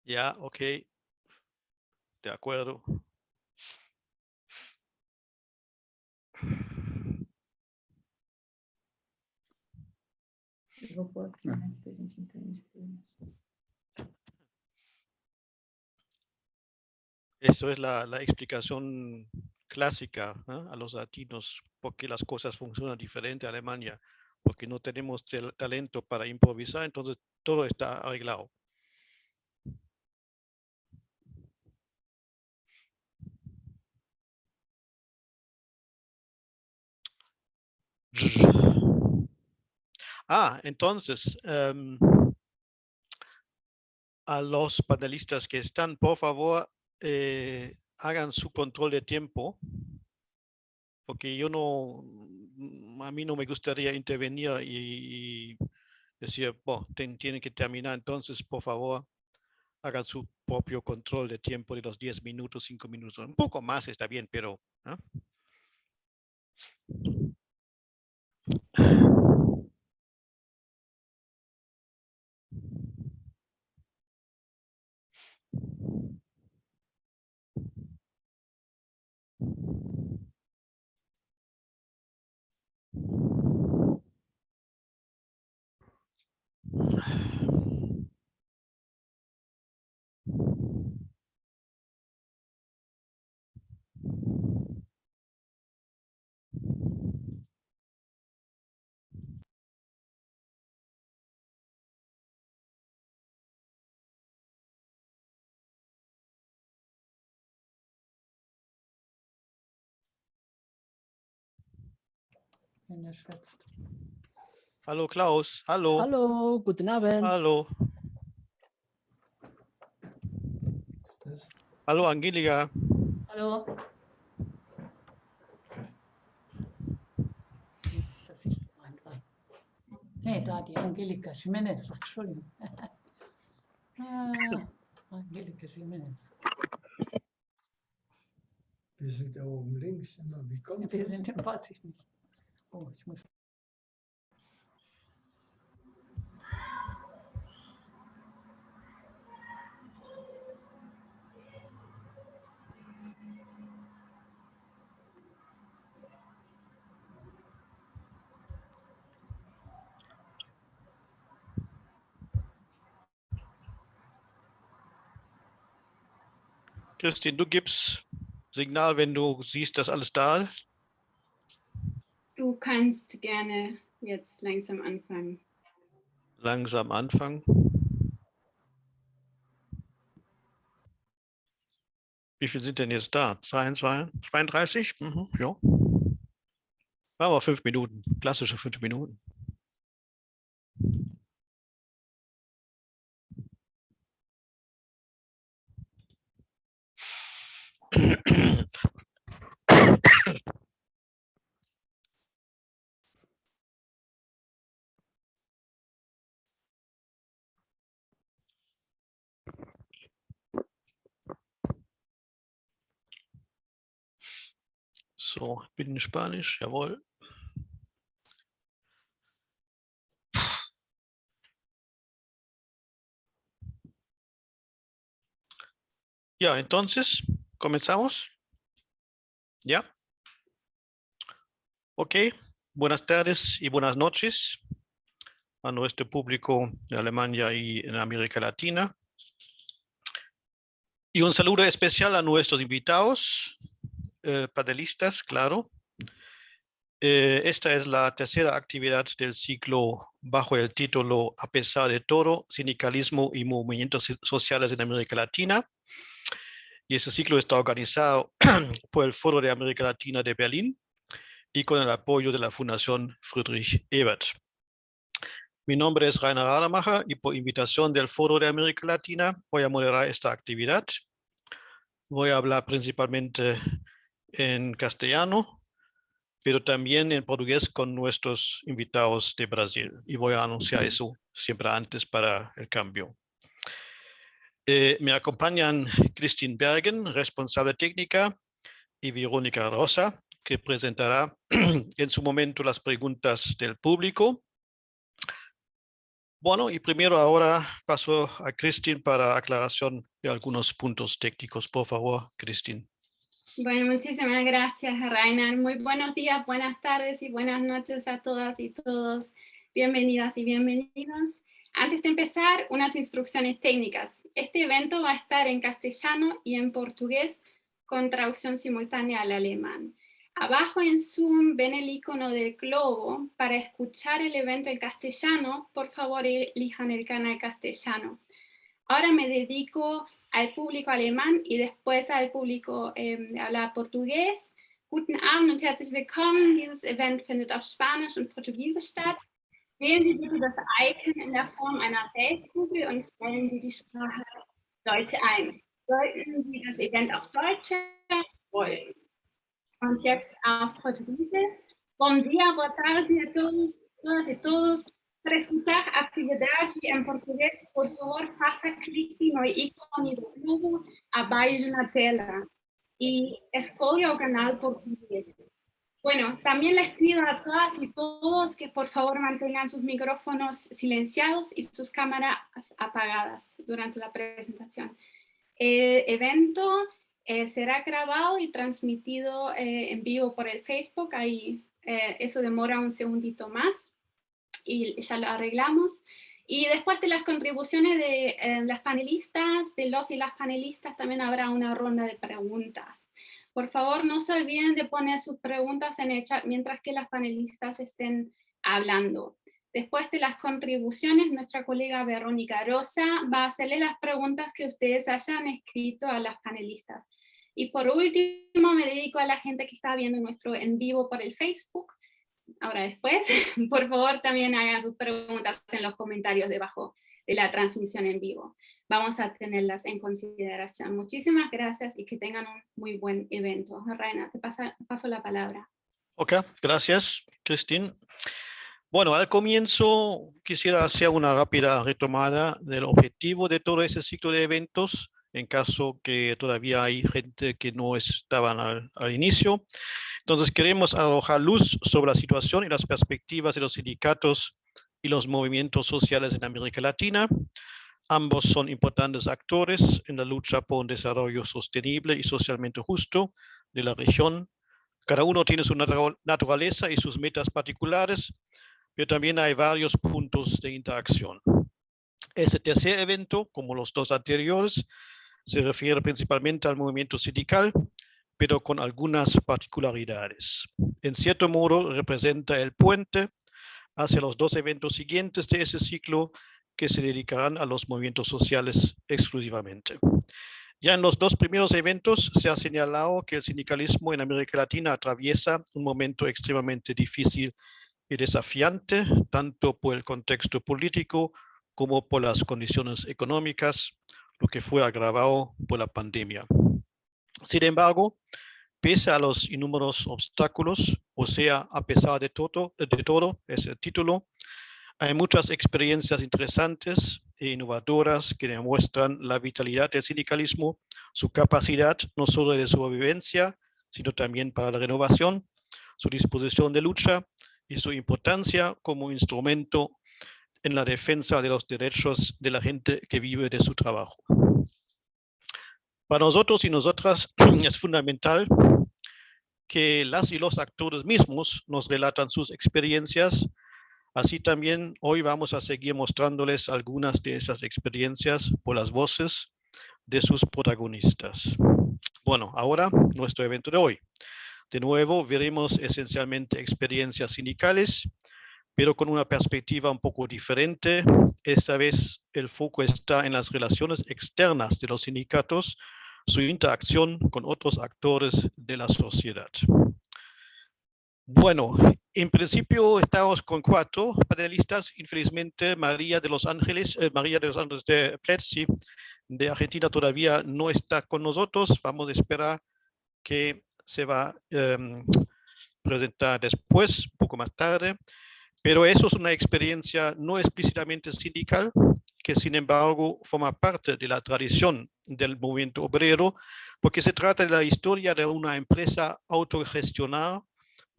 Ya, ok. De acuerdo. Eso es la explicación clásica, ¿eh? A los latinos, porque las cosas funcionan diferente en Alemania, porque no tenemos talento para improvisar, entonces todo está arreglado. Entonces, a los panelistas que están, por favor, hagan su control de tiempo, porque yo no, a mí no me gustaría intervenir y decir, bueno, tienen que terminar, entonces, por favor, hagan su propio control de tiempo de los 10 minutos, 5 minutos, un poco más está bien, pero... ¿eh? Wenn er schwätzt. Hallo Klaus, hallo. Hallo, guten Abend. Hallo. Hallo Angelika. Hallo. Das ich einfach. Nee, da die Angelika Jimenez, Entschuldigung. Angelika Jimenez. Wir sind da oben links immer. Wie kommt Wir das? sind, weiß ich nicht. Oh, ich muss. Christine, du gibst Signal, wenn du siehst, dass alles da ist. Du kannst gerne jetzt langsam anfangen. Langsam anfangen. Wie viele sind denn jetzt da? 32? Mhm, ja. Aber 5 Minuten, klassische 5 Minuten. So, ich bin in Spanisch, jawohl. Ya, entonces, ¿comenzamos? ¿Ya? Ok, buenas tardes y buenas noches a nuestro público de Alemania y en América Latina. Y un saludo especial a nuestros invitados, panelistas, claro. Esta es la tercera actividad del ciclo bajo el título A pesar de todo, sindicalismo y movimientos sociales en América Latina. Y este ciclo está organizado por el Foro de América Latina de Berlín y con el apoyo de la Fundación Friedrich Ebert. Mi nombre es Rainer Rademacher y por invitación del Foro de América Latina voy a moderar esta actividad. Voy a hablar principalmente en castellano, pero también en portugués con nuestros invitados de Brasil. Y voy a anunciar eso siempre antes para el cambio. Me acompañan Christine Bergen, responsable técnica, y Verónica Rosa, que presentará en su momento las preguntas del público. Bueno, y primero ahora paso a Cristin para aclaración de algunos puntos técnicos. Por favor, Cristin. Bueno, muchísimas gracias, Rainer. Muy buenos días, buenas tardes y buenas noches a todas y todos. Bienvenidas y bienvenidos. Antes de empezar, unas instrucciones técnicas. Este evento va a estar en castellano y en portugués con traducción simultánea al alemán. Abajo en Zoom ven el icono del globo. Para escuchar el evento en castellano, por favor elijan el canal castellano. Ahora me dedico al público alemán y después al público habla portugués. Guten Abend und herzlich willkommen. Dieses Event findet auf Spanisch und Portugiesisch statt. Wählen Sie bitte das Icon in der Form einer Weltkugel und stellen Sie die Sprache Deutsch ein. Sollten Sie das Event auf Deutsch wollen. Und jetzt auf Portuguesisch. Bom dia, boa tarde a todos, todas e todos. Para escutar a atividade em português, por favor, faça clique no ícone do globo abaixo na tela y escoja el canal portugués. Bueno, también les pido a todas y todos que por favor mantengan sus micrófonos silenciados y sus cámaras apagadas durante la presentación. El evento será grabado y transmitido en vivo por el Facebook. Ahí eso demora un segundito más y ya lo arreglamos. Y después de las contribuciones de las panelistas, de los y las panelistas, también habrá una ronda de preguntas. Por favor, no se olviden de poner sus preguntas en el chat mientras que las panelistas estén hablando. Después de las contribuciones, nuestra colega Verónica Rosa va a hacerle las preguntas que ustedes hayan escrito a las panelistas. Y por último, me dedico a la gente que está viendo nuestro en vivo por el Facebook. Ahora después, por favor, también hagan sus preguntas en los comentarios debajo de la transmisión en vivo. Vamos a tenerlas en consideración. Muchísimas gracias y que tengan un muy buen evento. Rainer, te paso la palabra. Ok, gracias, Cristin. Bueno, al comienzo quisiera hacer una rápida retomada del objetivo de todo ese ciclo de eventos, en caso que todavía hay gente que no estaban al inicio. Entonces queremos arrojar luz sobre la situación y las perspectivas de los sindicatos y los movimientos sociales en América Latina. Ambos son importantes actores en la lucha por un desarrollo sostenible y socialmente justo de la región. Cada uno tiene su naturaleza y sus metas particulares, pero también hay varios puntos de interacción. Este tercer evento, como los dos anteriores, se refiere principalmente al movimiento sindical, pero con algunas particularidades. En cierto modo, representa el puente hacia los dos eventos siguientes de ese ciclo que se dedicarán a los movimientos sociales exclusivamente. Ya en los dos primeros eventos se ha señalado que el sindicalismo en América Latina atraviesa un momento extremadamente difícil y desafiante, tanto por el contexto político como por las condiciones económicas, lo que fue agravado por la pandemia. Sin embargo, pese a los inúmeros obstáculos, o sea, a pesar de todo, ese título, hay muchas experiencias interesantes e innovadoras que demuestran la vitalidad del sindicalismo, su capacidad no solo de sobrevivencia, sino también para la renovación, su disposición de lucha y su importancia como instrumento en la defensa de los derechos de la gente que vive de su trabajo. Para nosotros y nosotras es fundamental que las y los actores mismos nos relatan sus experiencias. Así también hoy vamos a seguir mostrándoles algunas de esas experiencias por las voces de sus protagonistas. Bueno, ahora nuestro evento de hoy. De nuevo veremos esencialmente experiencias sindicales, pero con una perspectiva un poco diferente. Esta vez el foco está en las relaciones externas de los sindicatos, su interacción con otros actores de la sociedad. Bueno, en principio estamos con 4 panelistas. Infelizmente, María de los Ángeles de Plezzi, de Argentina, todavía no está con nosotros. Vamos a esperar que se va a presentar después, un poco más tarde. Pero eso es una experiencia no explícitamente sindical, que sin embargo forma parte de la tradición del movimiento obrero, porque se trata de la historia de una empresa autogestionada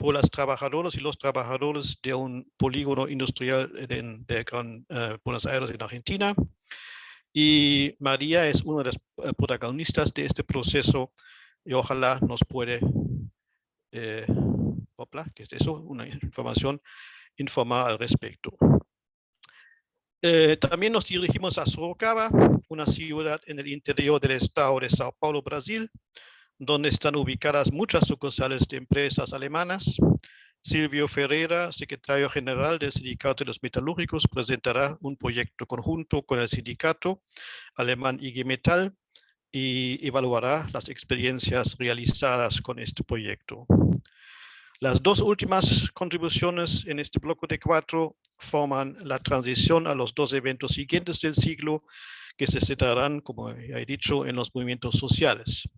por las trabajadoras y los trabajadores de un polígono industrial de Gran Buenos Aires, en Argentina. Y María es una de las protagonistas de este proceso y ojalá nos puede, ¿qué es eso? Una información informar al respecto. También nos dirigimos a Sorocaba, una ciudad en el interior del estado de Sao Paulo, Brasil, donde están ubicadas muchas sucursales de empresas alemanas. Silvio Ferreira, secretario general del Sindicato de los Metalúrgicos, presentará un proyecto conjunto con el sindicato alemán IG Metall y evaluará las experiencias realizadas con este proyecto. Las dos últimas contribuciones en este bloque de 4 forman la transición a los 2 eventos siguientes del siglo que se centrarán, como ya he dicho, en los movimientos sociales.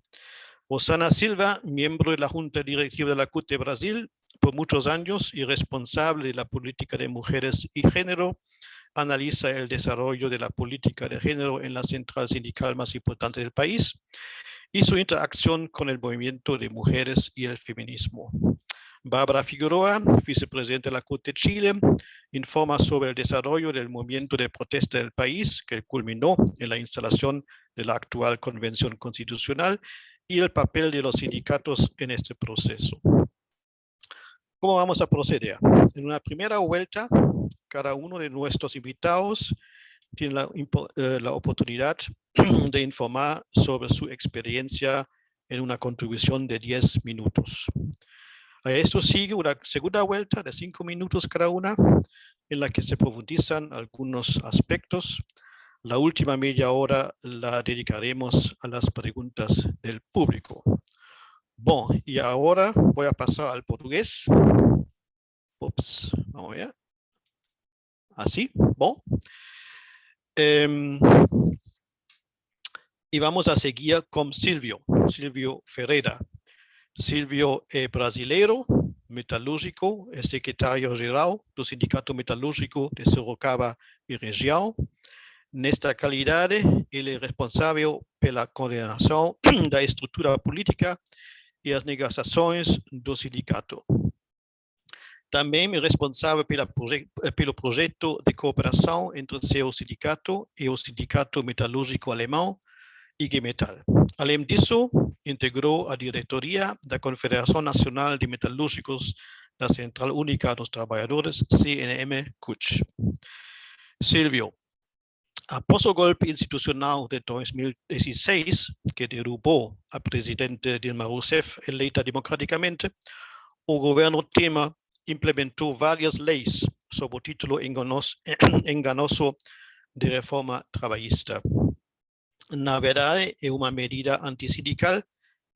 Rosana Silva, miembro de la Junta Directiva de la CUT de Brasil, por muchos años y responsable de la política de mujeres y género, analiza el desarrollo de la política de género en la central sindical más importante del país y su interacción con el movimiento de mujeres y el feminismo. Bárbara Figueroa, vicepresidenta de la CUT de Chile, informa sobre el desarrollo del movimiento de protesta del país que culminó en la instalación de la actual Convención Constitucional y el papel de los sindicatos en este proceso. ¿Cómo vamos a proceder? En una primera vuelta, cada uno de nuestros invitados tiene la oportunidad de informar sobre su experiencia en una contribución de 10 minutos. A esto sigue una segunda vuelta de 5 minutos cada una, en la que se profundizan algunos aspectos. La última media hora la dedicaremos a las preguntas del público. Bom, y ahora voy a pasar al portugués. Ups, vamos a ver. Así, bom. Y vamos a seguir con Silvio Ferreira. Silvio es brasileiro, metalúrgico, es secretario-geral do Sindicato Metalúrgico de Sorocaba y região. Nesta calidade, ele é responsável pela coordenação da estrutura política e as negociações do sindicato. Também é responsável pelo projeto de cooperação entre seu sindicato e o Sindicato Metalúrgico Alemão, IG Metall. Além disso, integrou a diretoria da Confederação Nacional de Metalúrgicos da Central Única dos Trabalhadores, CNM-CUT. Silvio, após o golpe institucional de 2016, que derrubou a presidente Dilma Rousseff, eleita democraticamente, o governo Temer implementou várias leis sob o título enganoso de reforma trabalhista. Na verdade, é uma medida antissindical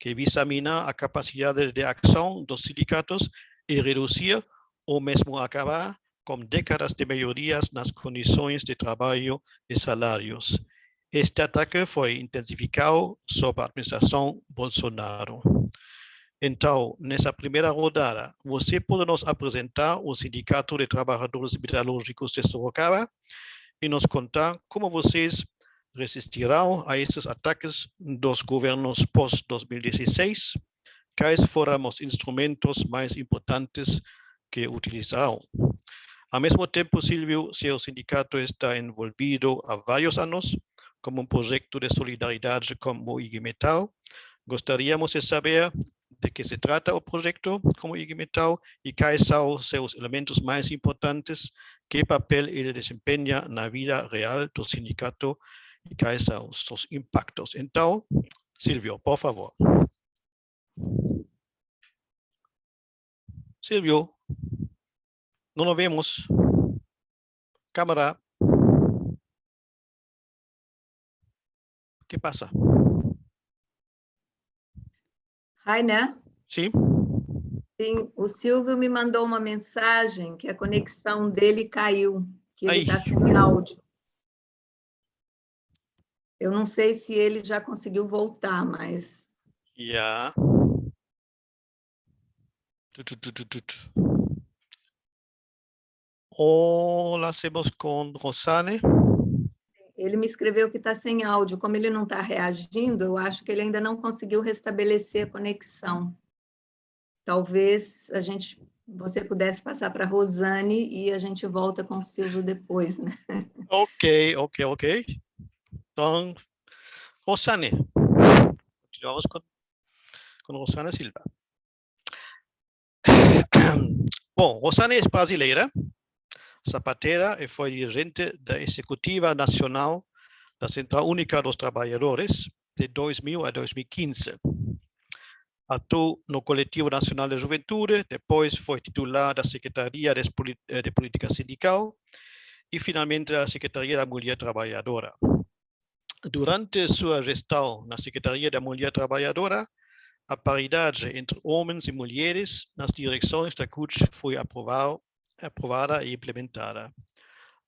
que visa minar a capacidade de ação dos sindicatos e reduzir ou mesmo acabar com décadas de melhorias nas condições de trabalho e salários. Este ataque foi intensificado sob a administração Bolsonaro. Então, nessa primeira rodada, você pode nos apresentar o Sindicato de Trabalhadores Metalúrgicos de Sorocaba e nos contar como vocês resistirão a esses ataques dos governos pós-2016, quais foram os instrumentos mais importantes que utilizaram. Ao mesmo tempo, Silvio, seu sindicato está envolvido há vários anos como um projeto de solidariedade com o IG Metall. Gostaríamos de saber de que se trata o projeto como IG Metall e quais são os seus elementos mais importantes, que papel ele desempenha na vida real do sindicato e quais são os seus impactos. Então, Silvio, por favor. Silvio, não nos vemos. Câmara. O que passa? Rainer? Sim? Sim, o Silvio me mandou uma mensagem que a conexão dele caiu, que ele está sem áudio. Eu não sei se ele já conseguiu voltar, mas... Já. Olá, hacemos com Rosane. Ele me escreveu que está sem áudio. Como ele não está reagindo, eu acho que ele ainda não conseguiu restabelecer a conexão. talvez você pudesse passar para a Rosane e a gente volta com o Silvio depois, né? Ok. Então, Rosane. Continuamos com Rosane Silva. Bom, Rosane é brasileira, sapateira e foi dirigente da Executiva Nacional da Central Única dos Trabalhadores de 2000 a 2015. Atuou no Coletivo Nacional de Juventude, depois foi titular da Secretaria de Política Sindical e, finalmente, da Secretaria da Mulher Trabalhadora. Durante sua gestão na Secretaria da Mulher Trabalhadora, a paridade entre homens e mulheres nas direções da CUT foi aprovada e implementada.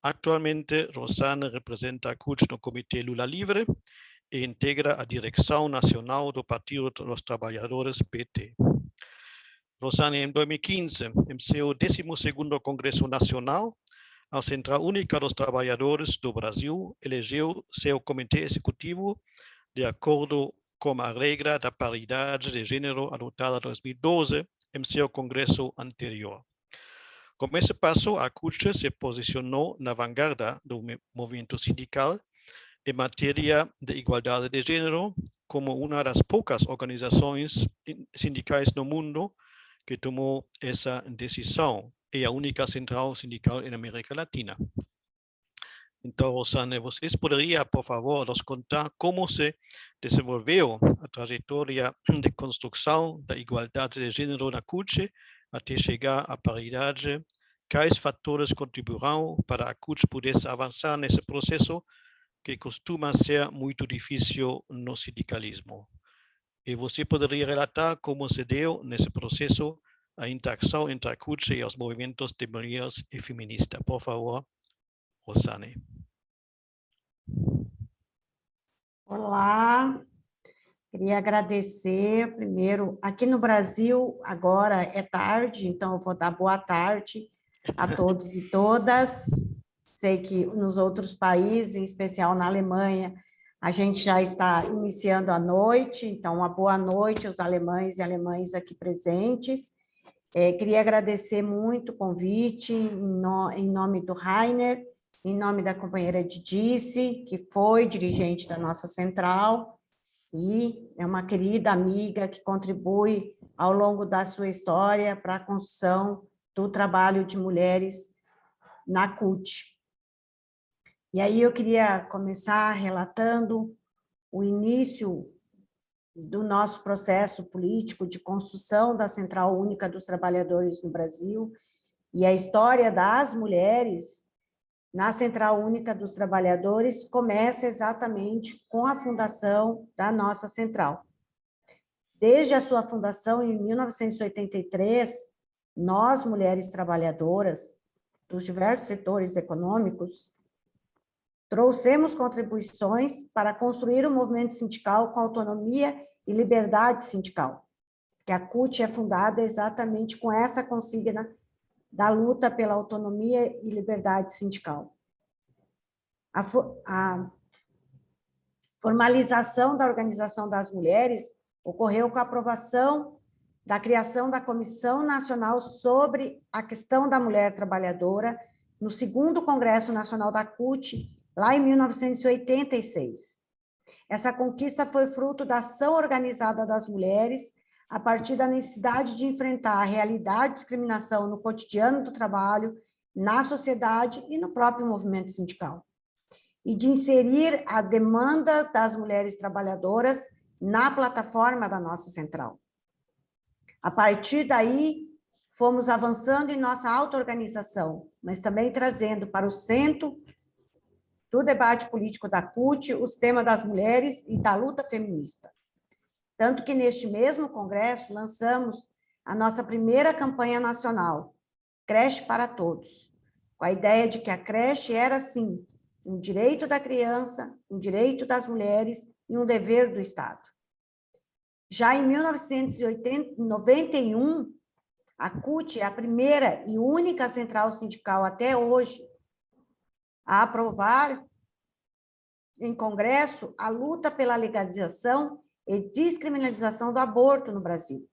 Atualmente, Rosane representa a CUT no Comitê Lula Livre e integra a direção nacional do Partido dos Trabalhadores, PT. Rosane, em 2015, em seu 12º Congresso Nacional, a Central Única dos Trabalhadores do Brasil elegeu seu comitê executivo de acordo com a regra da paridade de gênero adotada em 2012 em seu congresso anterior. Com esse passo, a CUT se posicionou na vanguarda do movimento sindical em matéria de igualdade de gênero, como uma das poucas organizações sindicais no mundo que tomou essa decisão, e a única central sindical em América Latina. Então, Rosane, vocês poderiam, por favor, nos contar como se desenvolveu a trajetória de construção da igualdade de gênero na CUT até chegar à paridade? Quais fatores contribuirão para a CUT pudesse avançar nesse processo que costuma ser muito difícil no sindicalismo? E você poderia relatar como se deu nesse processo a interação entre a CUT e os movimentos de mulheres e feministas? Por favor, Rosane. Olá, queria agradecer primeiro. Aqui no Brasil, agora é tarde, então eu vou dar boa tarde a todos e todas. Sei que nos outros países, em especial na Alemanha, a gente já está iniciando a noite, então uma boa noite aos alemães e alemães aqui presentes. Queria agradecer muito o convite em nome do Rainer, em nome da companheira Didice, que foi dirigente da nossa central, e é uma querida amiga que contribui ao longo da sua história para a construção do trabalho de mulheres na CUT. E aí eu queria começar relatando o início do nosso processo político de construção da Central Única dos Trabalhadores no Brasil e a história das mulheres na Central Única dos Trabalhadores começa exatamente com a fundação da nossa central. Desde a sua fundação, em 1983, nós, mulheres trabalhadoras dos diversos setores econômicos, trouxemos contribuições para construir um movimento sindical com autonomia e liberdade sindical, que a CUT é fundada exatamente com essa consigna da luta pela autonomia e liberdade sindical. A formalização da Organização das Mulheres ocorreu com a aprovação da criação da Comissão Nacional sobre a Questão da Mulher Trabalhadora no 2º Congresso Nacional da CUT, lá em 1986. Essa conquista foi fruto da ação organizada das mulheres a partir da necessidade de enfrentar a realidade de discriminação no cotidiano do trabalho, na sociedade e no próprio movimento sindical, e de inserir a demanda das mulheres trabalhadoras na plataforma da nossa central. A partir daí, fomos avançando em nossa auto-organização, mas também trazendo para o centro do debate político da CUT os temas das mulheres e da luta feminista. Tanto que, neste mesmo congresso, lançamos a nossa primeira campanha nacional, Creche para Todos, com a ideia de que a creche era, sim, um direito da criança, um direito das mulheres e um dever do Estado. Já em 1991, a CUT é a primeira e única central sindical até hoje a aprovar em congresso a luta pela legalização e descriminalização do aborto no Brasil.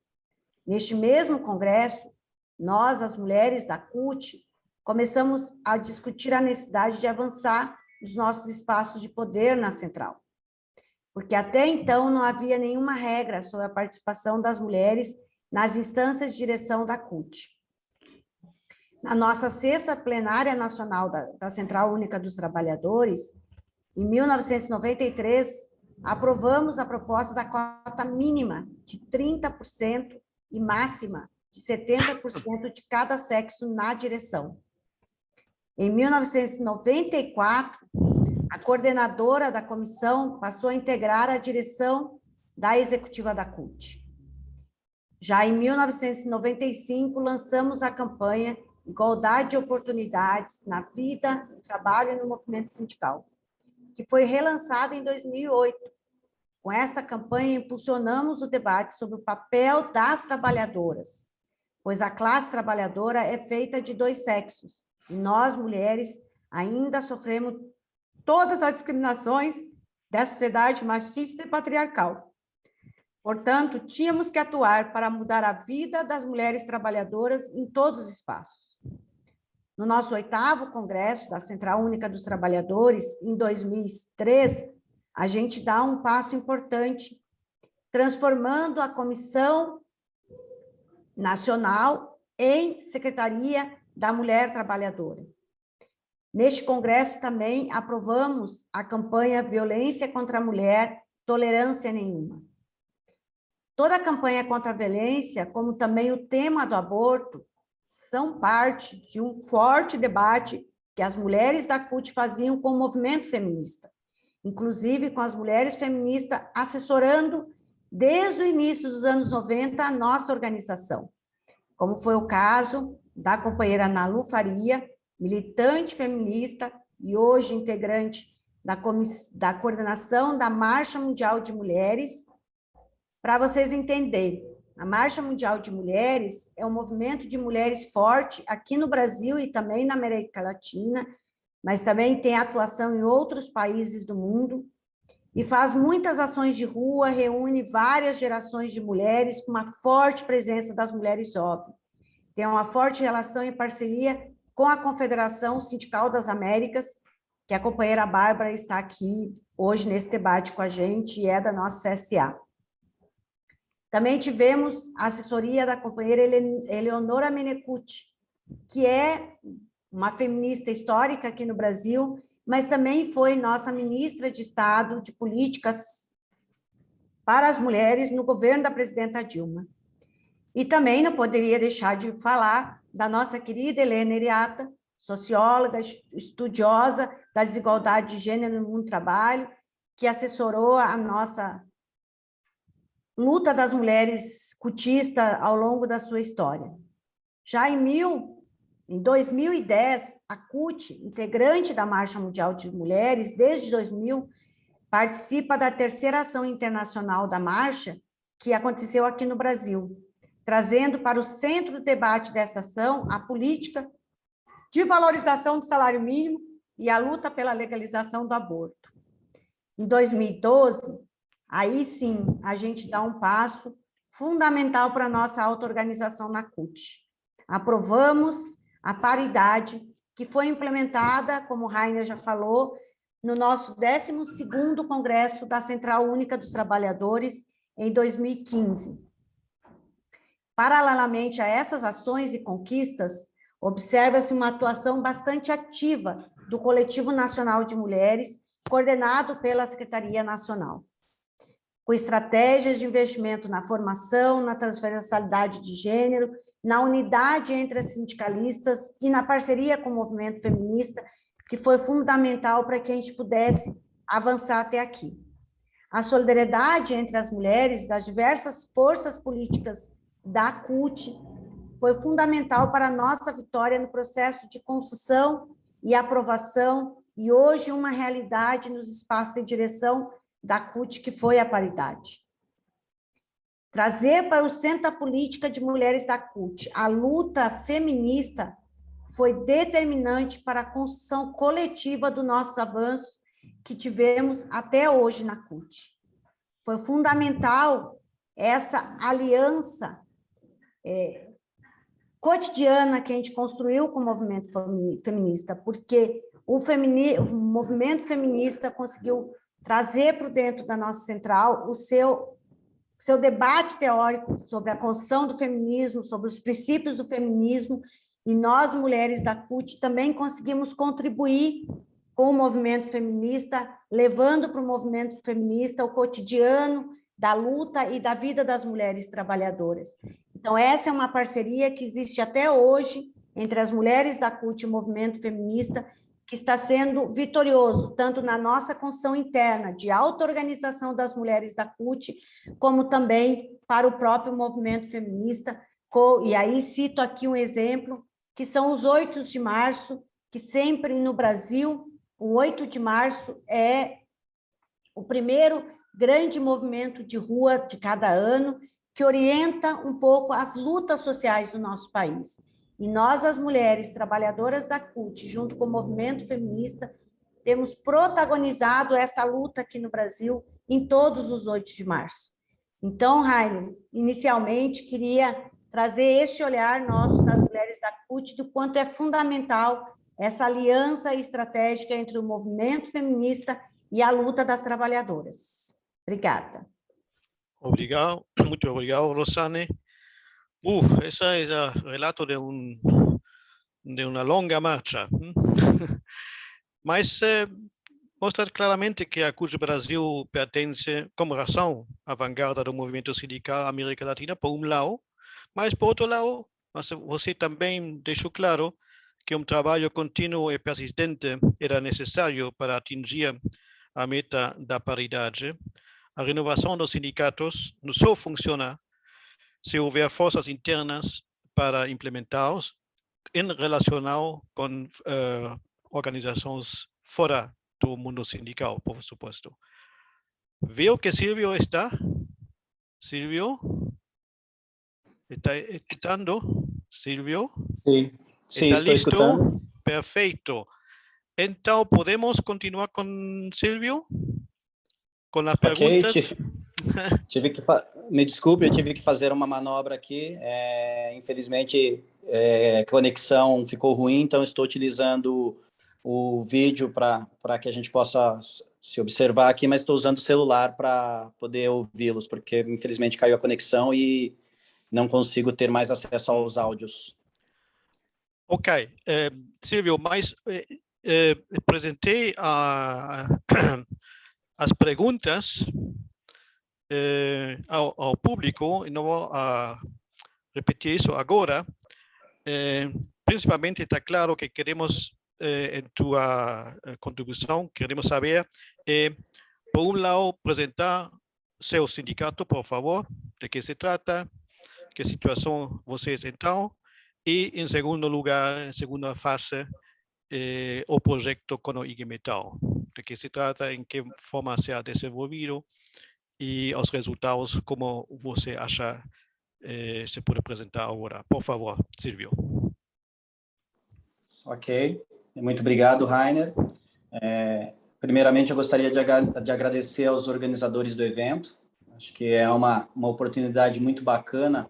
Neste mesmo congresso, nós, as mulheres da CUT, começamos a discutir a necessidade de avançar nos nossos espaços de poder na central, porque até então não havia nenhuma regra sobre a participação das mulheres nas instâncias de direção da CUT. Na nossa 6ª plenária nacional da Central Única dos Trabalhadores, em 1993, aprovamos a proposta da cota mínima de 30% e máxima de 70% de cada sexo na direção. Em 1994, a coordenadora da comissão passou a integrar a direção da executiva da CUT. Já em 1995, lançamos a campanha Igualdade de Oportunidades na Vida, no Trabalho e no Movimento Sindical, que foi relançada em 2008. Com essa campanha, impulsionamos o debate sobre o papel das trabalhadoras, pois a classe trabalhadora é feita de 2 sexos, e nós, mulheres, ainda sofremos todas as discriminações da sociedade machista e patriarcal. Portanto, tínhamos que atuar para mudar a vida das mulheres trabalhadoras em todos os espaços. No nosso 8º Congresso da Central Única dos Trabalhadores, em 2003, a gente dá um passo importante, transformando a Comissão Nacional em Secretaria da Mulher Trabalhadora. Neste congresso também aprovamos a campanha Violência contra a Mulher, Tolerância Nenhuma. Toda a campanha contra a violência, como também o tema do aborto, são parte de um forte debate que as mulheres da CUT faziam com o movimento feminista, inclusive com as mulheres feministas assessorando desde o início dos anos 90 a nossa organização, como foi o caso da companheira Nalu Faria, militante feminista e hoje integrante da coordenação da Marcha Mundial de Mulheres. Para vocês entenderem, a Marcha Mundial de Mulheres é um movimento de mulheres forte aqui no Brasil e também na América Latina, mas também tem atuação em outros países do mundo e faz muitas ações de rua, reúne várias gerações de mulheres com uma forte presença das mulheres jovens. Tem uma forte relação em parceria com a Confederação Sindical das Américas, que a companheira Bárbara está aqui hoje nesse debate com a gente e é da nossa CSA. Também tivemos a assessoria da companheira Eleonora Menecute, que é uma feminista histórica aqui no Brasil, mas também foi nossa ministra de Estado de Políticas para as Mulheres no governo da presidenta Dilma. E também não poderia deixar de falar da nossa querida Helena Iriata, socióloga, estudiosa da desigualdade de gênero no mundo do trabalho, que assessorou a nossa luta das mulheres cutistas ao longo da sua história. Já em 2010, a CUT, integrante da Marcha Mundial de Mulheres, desde 2000, participa da 3ª ação internacional da Marcha, que aconteceu aqui no Brasil, trazendo para o centro do debate dessa ação a política de valorização do salário mínimo e a luta pela legalização do aborto. Em 2012, aí sim, a gente dá um passo fundamental para a nossa auto-organização na CUT. Aprovamos a paridade, que foi implementada, como o Rainer já falou, no nosso 12º Congresso da Central Única dos Trabalhadores, em 2015. Paralelamente a essas ações e conquistas, observa-se uma atuação bastante ativa do Coletivo Nacional de Mulheres, coordenado pela Secretaria Nacional, com estratégias de investimento na formação, na transversalidade de gênero, na unidade entre as sindicalistas e na parceria com o movimento feminista, que foi fundamental para que a gente pudesse avançar até aqui. A solidariedade entre as mulheres das diversas forças políticas da CUT foi fundamental para a nossa vitória no processo de construção e aprovação, e hoje uma realidade nos espaços de direção da CUT, que foi a paridade. Trazer para o centro da política de mulheres da CUT a luta feminista foi determinante para a construção coletiva dos nossos avanços que tivemos até hoje na CUT. Foi fundamental essa aliança cotidiana que a gente construiu com o movimento feminista, porque o movimento feminista conseguiu trazer para dentro da nossa central o seu debate teórico sobre a construção do feminismo, sobre os princípios do feminismo, e nós, mulheres da CUT, também conseguimos contribuir com o movimento feminista, levando para o movimento feminista o cotidiano da luta e da vida das mulheres trabalhadoras. Então, essa é uma parceria que existe até hoje entre as mulheres da CUT e o movimento feminista, que está sendo vitorioso, tanto na nossa construção interna de auto-organização das mulheres da CUT, como também para o próprio movimento feminista. E aí cito aqui um exemplo, que são os 8 de março, que sempre no Brasil, o 8 de março é o primeiro grande movimento de rua de cada ano, que orienta um pouco as lutas sociais do nosso país. E nós, as mulheres trabalhadoras da CUT, junto com o movimento feminista, temos protagonizado essa luta aqui no Brasil em todos os 8 de março. Então, Rainer, inicialmente, queria trazer esse olhar nosso das mulheres da CUT, do quanto é fundamental essa aliança estratégica entre o movimento feminista e a luta das trabalhadoras. Obrigada. Obrigado, muito obrigado, Rosane. Esse é o relato de uma longa marcha. Mas mostra claramente que a CUT Brasil pertence, com razão, à vanguarda do movimento sindical na América Latina, por lado, mas, por outro lado, você também deixou claro que um trabalho contínuo e persistente era necessário para atingir a meta da paridade. A renovação dos sindicatos não só funciona se houver forças internas para implementá-los, em relação com organizações fora do mundo sindical, por supuesto. Veo que Silvio está. Silvio? ¿Está escutando? Silvio? Sim, sim, ¿Está estou listo? escutando. Perfeito. Então, podemos continuar com Silvio? Com as Ok, perguntas? me desculpe, eu tive que fazer uma manobra aqui. Infelizmente, a conexão ficou ruim, então estou utilizando o vídeo para que a gente possa se observar aqui, mas estou usando o celular para poder ouvi-los, porque infelizmente caiu a conexão e não consigo ter mais acesso aos áudios. Ok. Silvio, mas apresentei as perguntas ao público, e não vou repetir isso agora. Principalmente está claro que queremos, em tua contribuição, queremos saber, por um lado, apresentar seu sindicato, por favor, de que se trata, que situação vocês estão, e, em segundo lugar, em segunda fase, o projeto com o IG Metal, de que se trata, em que forma se ha desenvolvido, e os resultados, como você acha se pode apresentar agora. Por favor, Silvio. Ok, muito obrigado, Rainer. Primeiramente, eu gostaria de agradecer aos organizadores do evento. Acho que é uma oportunidade muito bacana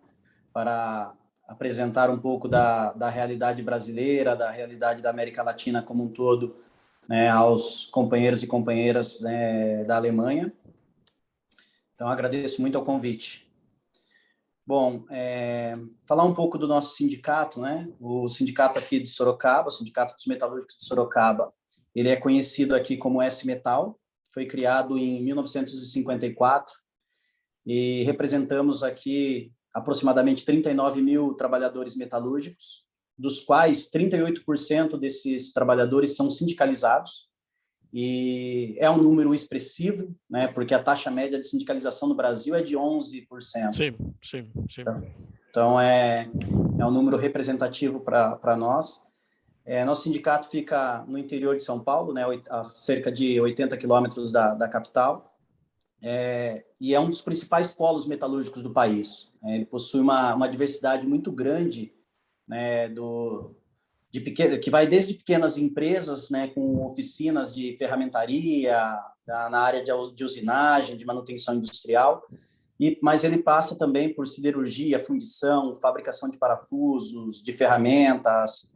para apresentar um pouco da realidade brasileira, da realidade da América Latina como um todo, né, aos companheiros e companheiras, né, da Alemanha. Então, agradeço muito ao convite. Bom, falar um pouco do nosso sindicato, né? O sindicato aqui de Sorocaba, o Sindicato dos Metalúrgicos de Sorocaba, ele é conhecido aqui como S-Metal, foi criado em 1954 e representamos aqui aproximadamente 39 mil trabalhadores metalúrgicos, dos quais 38% desses trabalhadores são sindicalizados, e é um número expressivo, né, porque a taxa média de sindicalização no Brasil é de 11%. Sim. Então, é um número representativo para nós. Nosso sindicato fica no interior de São Paulo, né, a cerca de 80 quilômetros da capital, e é um dos principais polos metalúrgicos do país. Ele possui uma diversidade muito grande, né, que vai desde pequenas empresas, né, com oficinas de ferramentaria, na área de usinagem, de manutenção industrial, mas ele passa também por siderurgia, fundição, fabricação de parafusos, de ferramentas,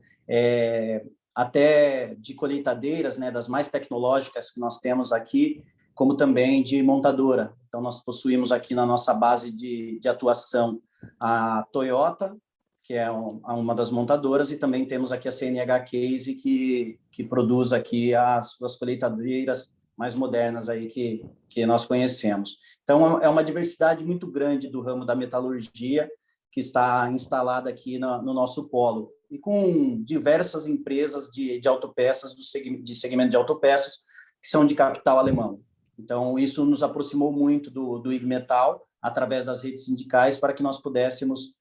até de colheitadeiras, né, das mais tecnológicas que nós temos aqui, como também de montadora. Então, nós possuímos aqui na nossa base de atuação a Toyota, que é uma das montadoras, e também temos aqui a CNH Case, que produz aqui as suas colheitadeiras mais modernas aí que nós conhecemos. Então, é uma diversidade muito grande do ramo da metalurgia que está instalada aqui no nosso polo, e com diversas empresas de autopeças, de segmento de autopeças, que são de capital alemão. Então, isso nos aproximou muito do IG Metall, através das redes sindicais, para que nós pudéssemos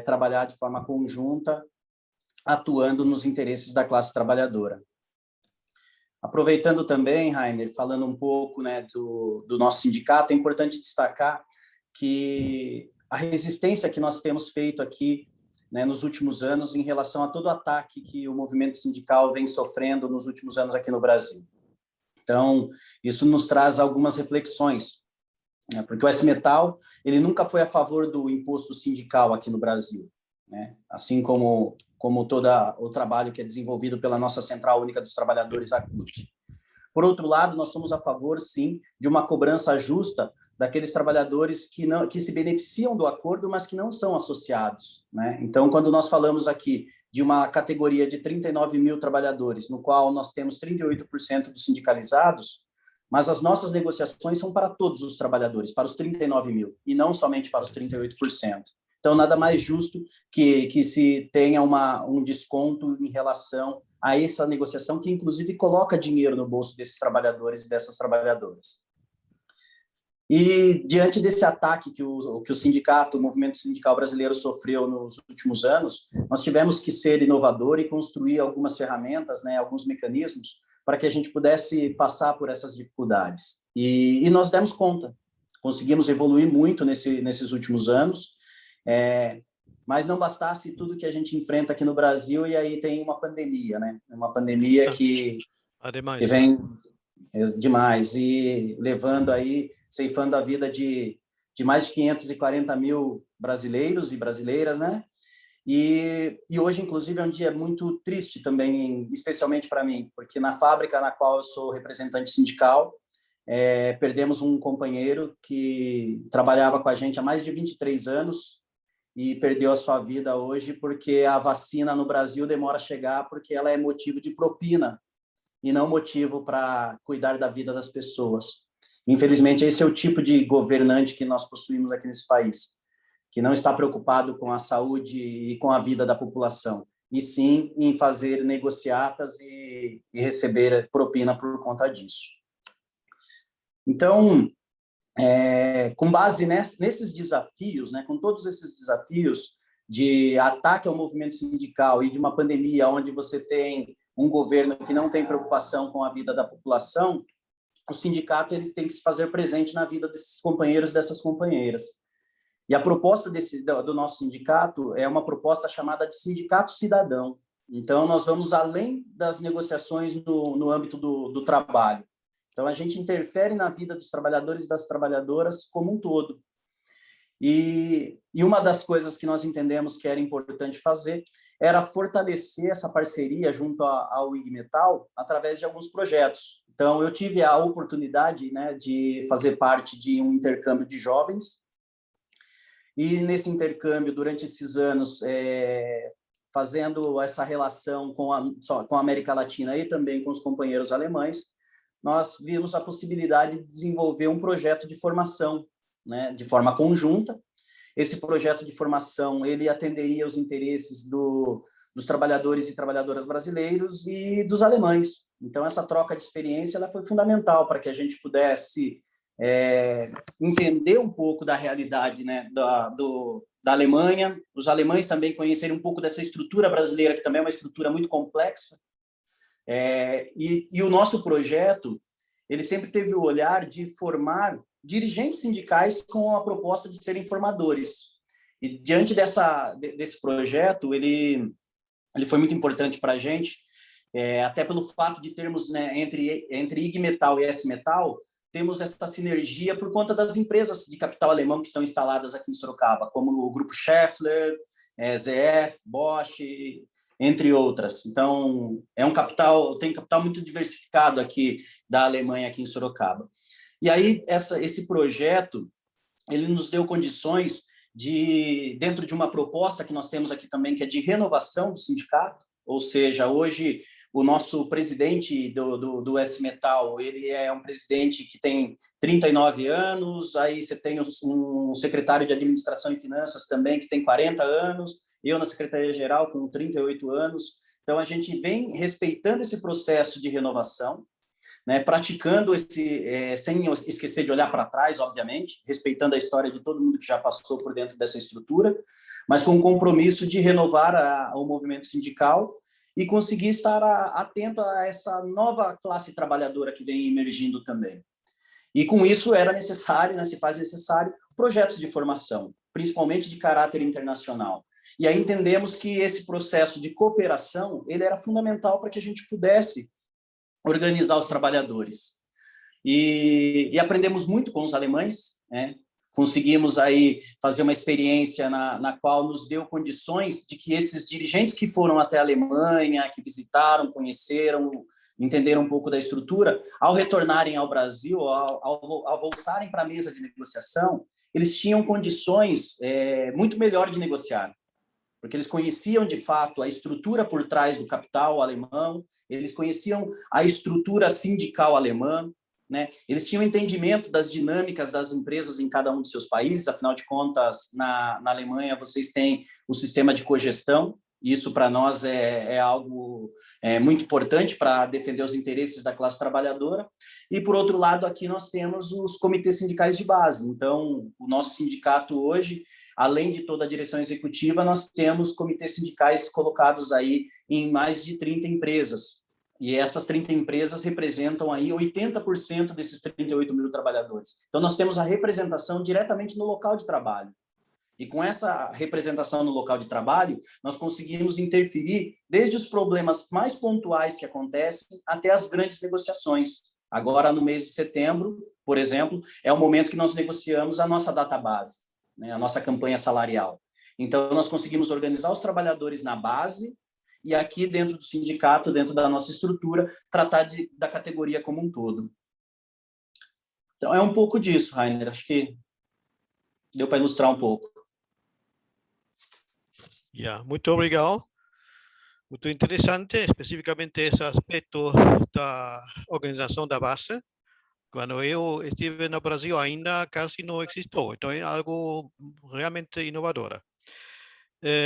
trabalhar de forma conjunta, atuando nos interesses da classe trabalhadora. Aproveitando também, Rainer, falando um pouco, né, do nosso sindicato, é importante destacar que a resistência que nós temos feito aqui, né, nos últimos anos em relação a todo o ataque que o movimento sindical vem sofrendo nos últimos anos aqui no Brasil. Então, isso nos traz algumas reflexões, né, porque o S-Metal, ele nunca foi a favor do imposto sindical aqui no Brasil, né, assim como todo o trabalho que é desenvolvido pela nossa Central Única dos Trabalhadores, a CUT. Por outro lado, nós somos a favor, sim, de uma cobrança justa daqueles trabalhadores que se beneficiam do acordo, mas que não são associados, né? Então, quando nós falamos aqui de uma categoria de 39 mil trabalhadores, no qual nós temos 38% dos sindicalizados, mas as nossas negociações são para todos os trabalhadores, para os 39 mil, e não somente para os 38%. Então, nada mais justo que se tenha um desconto em relação a essa negociação, que inclusive coloca dinheiro no bolso desses trabalhadores e dessas trabalhadoras. E diante desse ataque que o sindicato, o movimento sindical brasileiro sofreu nos últimos anos, nós tivemos que ser inovador e construir algumas ferramentas, né, alguns mecanismos, para que a gente pudesse passar por essas dificuldades. E nós demos conta, conseguimos evoluir muito nesses últimos anos, mas não bastasse tudo que a gente enfrenta aqui no Brasil, e aí tem uma pandemia, né? Uma pandemia que vem demais, e ceifando a vida de mais de 540 mil brasileiros e brasileiras, né? E hoje, inclusive, é um dia muito triste também, especialmente para mim, porque na fábrica na qual eu sou representante sindical, perdemos um companheiro que trabalhava com a gente há mais de 23 anos, e perdeu a sua vida hoje porque a vacina no Brasil demora a chegar, porque ela é motivo de propina e não motivo para cuidar da vida das pessoas. Infelizmente, esse é o tipo de governante que nós possuímos aqui nesse país, que não está preocupado com a saúde e com a vida da população, e sim em fazer negociatas e receber propina por conta disso. Então, com base nesses desafios, né, com todos esses desafios de ataque ao movimento sindical e de uma pandemia onde você tem um governo que não tem preocupação com a vida da população, o sindicato ele tem que se fazer presente na vida desses companheiros e dessas companheiras. E a proposta do nosso sindicato é uma proposta chamada de sindicato cidadão. Então, nós vamos além das negociações no âmbito do trabalho. Então, a gente interfere na vida dos trabalhadores e das trabalhadoras como um todo. E uma das coisas que nós entendemos que era importante fazer era fortalecer essa parceria junto ao IG Metall através de alguns projetos. Então, eu tive a oportunidade, né, de fazer parte de um intercâmbio de jovens. E nesse intercâmbio, durante esses anos, fazendo essa relação com a América Latina e também com os companheiros alemães, nós vimos a possibilidade de desenvolver um projeto de formação, né, de forma conjunta. Esse projeto de formação ele atenderia os interesses dos trabalhadores e trabalhadoras brasileiros e dos alemães. Então, essa troca de experiência ela foi fundamental para que a gente pudesse entender um pouco da realidade, né, da Alemanha, os alemães também conhecerem um pouco dessa estrutura brasileira, que também é uma estrutura muito complexa. E o nosso projeto, ele sempre teve o olhar de formar dirigentes sindicais com a proposta de serem formadores. E diante desse projeto, ele foi muito importante para a gente, até pelo fato de termos, né, entre IG Metall e S-Metal, temos essa sinergia por conta das empresas de capital alemão que estão instaladas aqui em Sorocaba, como o Grupo Schaeffler, ZF, Bosch, entre outras. Então, tem capital muito diversificado aqui da Alemanha, aqui em Sorocaba. E aí, esse projeto, ele nos deu condições de, dentro de uma proposta que nós temos aqui também, que é de renovação do sindicato, ou seja, hoje o nosso presidente do S-Metal, ele é um presidente que tem 39 anos, aí você tem um secretário de administração e finanças também, que tem 40 anos, eu na secretaria-geral com 38 anos. Então, a gente vem respeitando esse processo de renovação, né, praticando sem esquecer de olhar para trás, obviamente, respeitando a história de todo mundo que já passou por dentro dessa estrutura, mas com o compromisso de renovar o movimento sindical e conseguir estar atento a essa nova classe trabalhadora que vem emergindo também. E com isso era necessário, né, se faz necessário, projetos de formação, principalmente de caráter internacional. E aí entendemos que esse processo de cooperação, ele era fundamental para que a gente pudesse organizar os trabalhadores. E aprendemos muito com os alemães, né? Conseguimos aí fazer uma experiência na qual nos deu condições de que esses dirigentes que foram até a Alemanha, que visitaram, conheceram, entenderam um pouco da estrutura, ao retornarem ao Brasil, ao voltarem para a mesa de negociação, eles tinham condições muito melhor de negociar, porque eles conheciam, de fato, a estrutura por trás do capital alemão, eles conheciam a estrutura sindical alemã, né? Eles tinham entendimento das dinâmicas das empresas em cada um de seus países, afinal de contas, na Alemanha, vocês têm o sistema de cogestão, isso para nós é algo muito importante para defender os interesses da classe trabalhadora. E, por outro lado, aqui nós temos os comitês sindicais de base. Então, o nosso sindicato hoje, além de toda a direção executiva, nós temos comitês sindicais colocados aí em mais de 30 empresas. E essas 30 empresas representam aí 80% desses 38 mil trabalhadores. Então, nós temos a representação diretamente no local de trabalho. E com essa representação no local de trabalho, nós conseguimos interferir desde os problemas mais pontuais que acontecem até as grandes negociações. Agora, no mês de setembro, por exemplo, é o momento que nós negociamos a nossa database, né, a nossa campanha salarial. Então, nós conseguimos organizar os trabalhadores na base e aqui dentro do sindicato, dentro da nossa estrutura, tratar da categoria como um todo. Então, é um pouco disso, Rainer. Acho que deu para ilustrar um pouco. Ya, muito obrigado. Muito interessante, especificamente esse aspecto da organização da base. Quando eu estive no Brasil ainda quase não existiu, então é algo realmente inovador.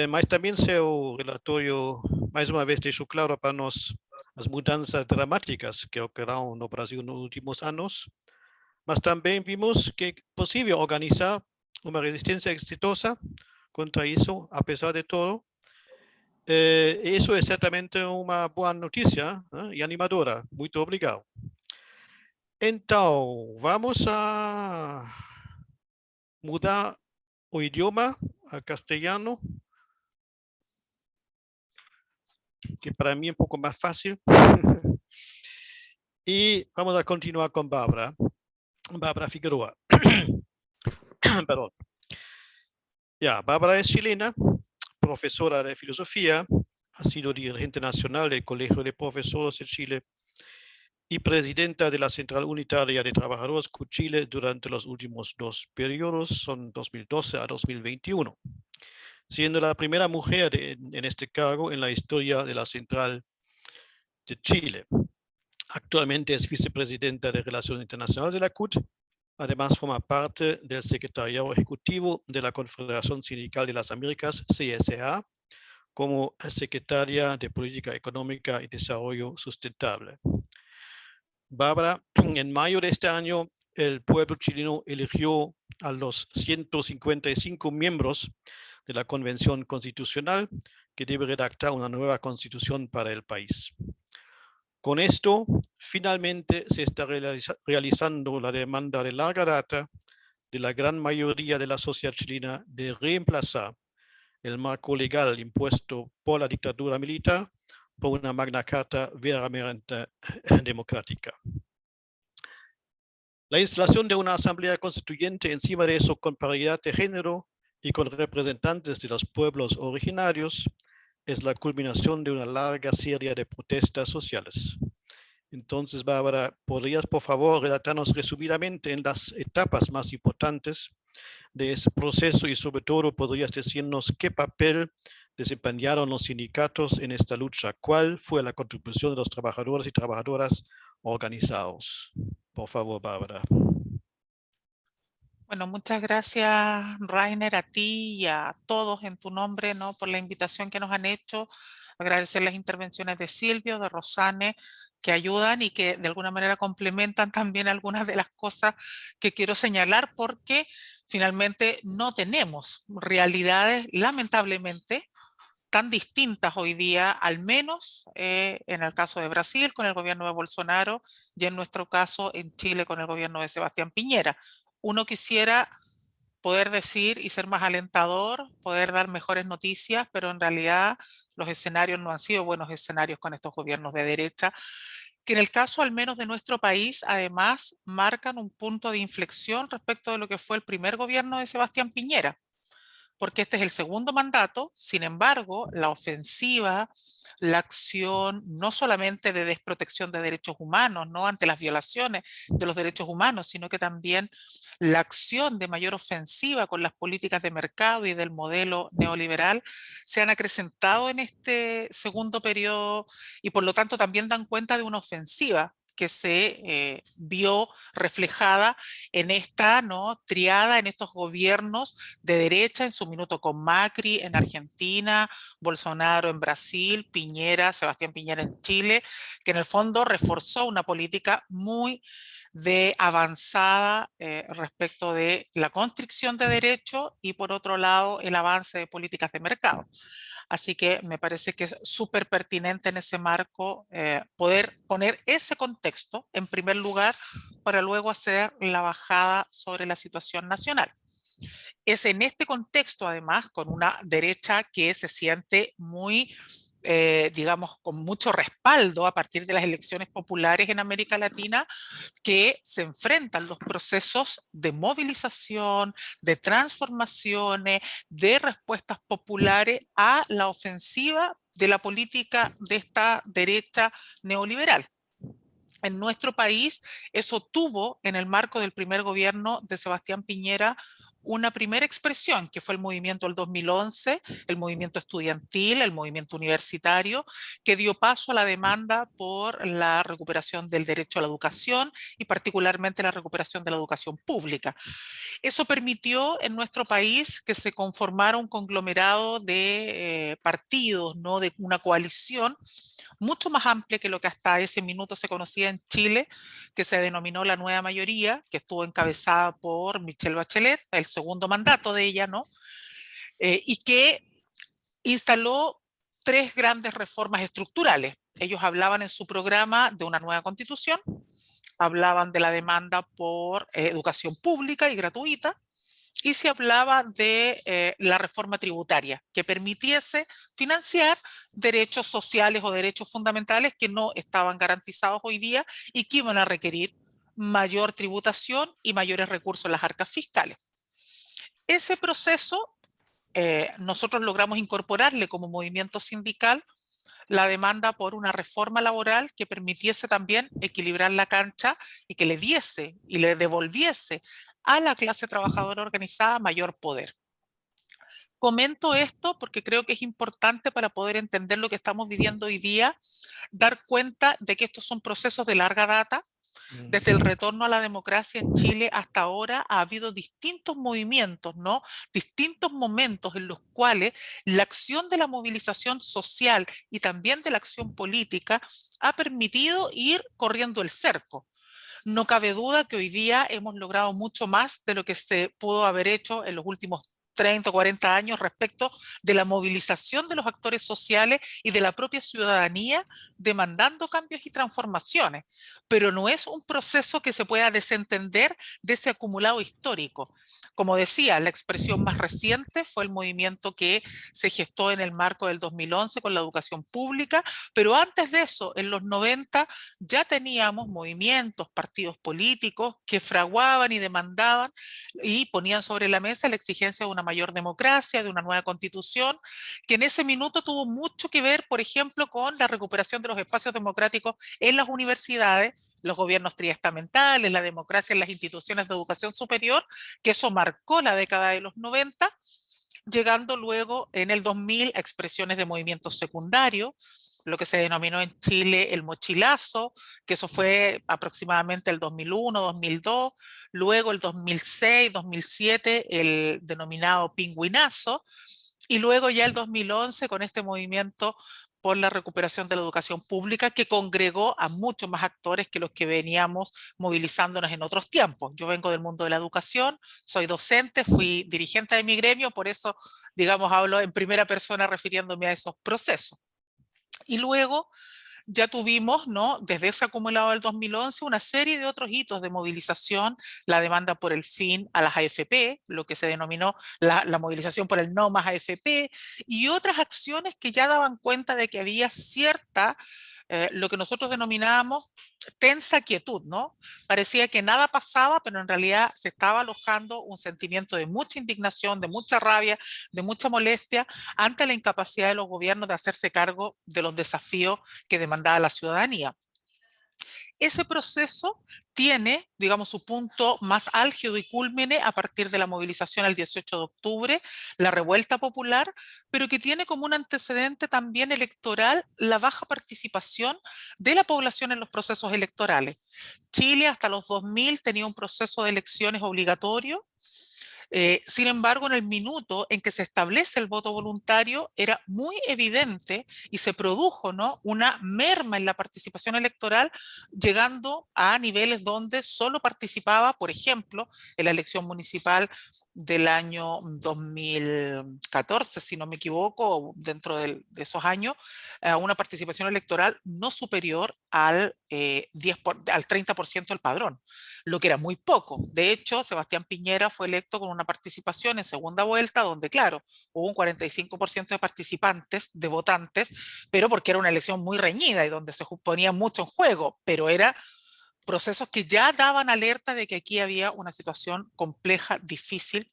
Mas também seu relatório, mais uma vez, deixou claro para nós as mudanças dramáticas que ocorreram no Brasil nos últimos anos, mas também vimos que é possível organizar uma resistência exitosa contra isso, apesar de todo. Isso é certamente uma boa notícia, né, e animadora. Muito obrigado. Então, vamos a mudar o idioma a castelhano, que para mim é um pouco mais fácil. E vamos a continuar com Bárbara Figueroa. Perdón. Ya, Bárbara es chilena, profesora de filosofía, ha sido dirigente nacional del Colegio de Profesores de Chile y presidenta de la Central Unitaria de Trabajadores de Chile durante los últimos 2 periodos, son 2012 a 2021, siendo la primera mujer en este cargo en la historia de la Central de Chile. Actualmente es vicepresidenta de Relaciones Internacionales de la CUT. Además, forma parte del secretariado ejecutivo de la Confederación Sindical de las Américas, CSA, como secretaria de Política Económica y Desarrollo Sustentable. Bárbara, en mayo de este año, el pueblo chileno eligió a los 155 miembros de la Convención Constitucional que debe redactar una nueva constitución para el país. Con esto, finalmente se está realizando la demanda de larga data de la gran mayoría de la sociedad chilena de reemplazar el marco legal impuesto por la dictadura militar por una Magna Carta verdaderamente democrática. La instalación de una asamblea constituyente encima de eso con paridad de género y con representantes de los pueblos originarios es la culminación de una larga serie de protestas sociales. Entonces, Bárbara, ¿podrías por favor relatarnos resumidamente en las etapas más importantes de ese proceso y sobre todo podrías decirnos qué papel desempeñaron los sindicatos en esta lucha? ¿Cuál fue la contribución de los trabajadores y trabajadoras organizados? Por favor, Bárbara. Bueno, muchas gracias, Rainer, a ti y a todos en tu nombre, ¿no? Por la invitación que nos han hecho. Agradecer las intervenciones de Silvio, de Rosane, que ayudan y que de alguna manera complementan también algunas de las cosas que quiero señalar, porque finalmente no tenemos realidades, lamentablemente, tan distintas hoy día, al menos en el caso de Brasil con el gobierno de Bolsonaro y en nuestro caso en Chile con el gobierno de Sebastián Piñera. Uno quisiera poder decir y ser más alentador, poder dar mejores noticias, pero en realidad los escenarios no han sido buenos escenarios con estos gobiernos de derecha, que en el caso al menos de nuestro país, además, marcan un punto de inflexión respecto de lo que fue el primer gobierno de Sebastián Piñera, porque este es el segundo mandato. Sin embargo, la ofensiva, la acción no solamente de desprotección de derechos humanos, ¿no?, ante las violaciones de los derechos humanos, sino que también la acción de mayor ofensiva con las políticas de mercado y del modelo neoliberal se han acrecentado en este segundo periodo y por lo tanto también dan cuenta de una ofensiva que se vio reflejada en esta, ¿no?, triada, en estos gobiernos de derecha, en su minuto con Macri en Argentina, Bolsonaro en Brasil, Piñera, Sebastián Piñera en Chile, que en el fondo reforzó una política muy de avanzada respecto de la constricción de derechos y por otro lado el avance de políticas de mercado. Así que me parece que es súper pertinente en ese marco poder poner ese contexto en primer lugar para luego hacer la bajada sobre la situación nacional. Es en este contexto, además, con una derecha que se siente muy, digamos, con mucho respaldo a partir de las elecciones populares en América Latina, que se enfrentan los procesos de movilización, de transformaciones, de respuestas populares a la ofensiva de la política de esta derecha neoliberal. En nuestro país, eso tuvo, en el marco del primer gobierno de Sebastián Piñera, una primera expresión, que fue el movimiento del 2011, el movimiento estudiantil, el movimiento universitario, que dio paso a la demanda por la recuperación del derecho a la educación y particularmente la recuperación de la educación pública. Eso permitió en nuestro país que se conformara un conglomerado de partidos, ¿no?, de una coalición mucho más amplia que lo que hasta ese minuto se conocía en Chile, que se denominó la Nueva Mayoría, que estuvo encabezada por Michelle Bachelet, el segundo mandato de ella, ¿no? Y que instaló tres grandes reformas estructurales. Ellos hablaban en su programa de una nueva constitución, hablaban de la demanda por educación pública y gratuita, y se hablaba de la reforma tributaria, que permitiese financiar derechos sociales o derechos fundamentales que no estaban garantizados hoy día y que iban a requerir mayor tributación y mayores recursos en las arcas fiscales. Ese proceso nosotros logramos incorporarle como movimiento sindical la demanda por una reforma laboral que permitiese también equilibrar la cancha y que le diese y le devolviese a la clase trabajadora organizada mayor poder. Comento esto porque creo que es importante para poder entender lo que estamos viviendo hoy día, dar cuenta de que estos son procesos de larga data. Desde el retorno a la democracia en Chile hasta ahora ha habido distintos movimientos, ¿no?, distintos momentos en los cuales la acción de la movilización social y también de la acción política ha permitido ir corriendo el cerco. No cabe duda que hoy día hemos logrado mucho más de lo que se pudo haber hecho en los últimos 30 o 40 años respecto de la movilización de los actores sociales y de la propia ciudadanía demandando cambios y transformaciones, pero no es un proceso que se pueda desentender de ese acumulado histórico. Como decía, la expresión más reciente fue el movimiento que se gestó en el marco del 2011 con la educación pública, pero antes de eso, en los 90, ya teníamos movimientos, partidos políticos que fraguaban y demandaban y ponían sobre la mesa la exigencia de una mayor democracia, de una nueva constitución, que en ese minuto tuvo mucho que ver, por ejemplo, con la recuperación de los espacios democráticos en las universidades, los gobiernos triestamentales, la democracia en las instituciones de educación superior, que eso marcó la década de los 90, llegando luego en el 2000 a expresiones de movimientos secundarios, lo que se denominó en Chile el mochilazo, que eso fue aproximadamente el 2001, 2002, luego el 2006, 2007 el denominado pingüinazo, y luego ya el 2011 con este movimiento por la recuperación de la educación pública que congregó a muchos más actores que los que veníamos movilizándonos en otros tiempos. Yo vengo del mundo de la educación, soy docente, fui dirigente de mi gremio, por eso, digamos, hablo en primera persona refiriéndome a esos procesos. Y luego ya tuvimos, ¿no?, desde ese acumulado del 2011, una serie de otros hitos de movilización, la demanda por el fin a las AFP, lo que se denominó la movilización por el no más AFP, y otras acciones que ya daban cuenta de que había cierta, lo que nosotros denominábamos tensa quietud, ¿no? Parecía que nada pasaba, pero en realidad se estaba alojando un sentimiento de mucha indignación, de mucha rabia, de mucha molestia ante la incapacidad de los gobiernos de hacerse cargo de los desafíos que demandaba la ciudadanía. Ese proceso tiene, digamos, su punto más álgido y cúlmine a partir de la movilización el 18 de octubre, la revuelta popular, pero que tiene como un antecedente también electoral la baja participación de la población en los procesos electorales. Chile hasta los 2000 tenía un proceso de elecciones obligatorio. Sin embargo, en el minuto en que se establece el voto voluntario era muy evidente y se produjo, ¿no?, una merma en la participación electoral, llegando a niveles donde solo participaba, por ejemplo, en la elección municipal del año 2014, si no me equivoco, dentro de esos años, una participación electoral no superior al 30% del padrón, lo que era muy poco. De hecho, Sebastián Piñera fue electo con una participación en segunda vuelta, donde, claro, hubo un 45% de participantes, de votantes, pero porque era una elección muy reñida y donde se ponía mucho en juego, pero era procesos que ya daban alerta de que aquí había una situación compleja, difícil,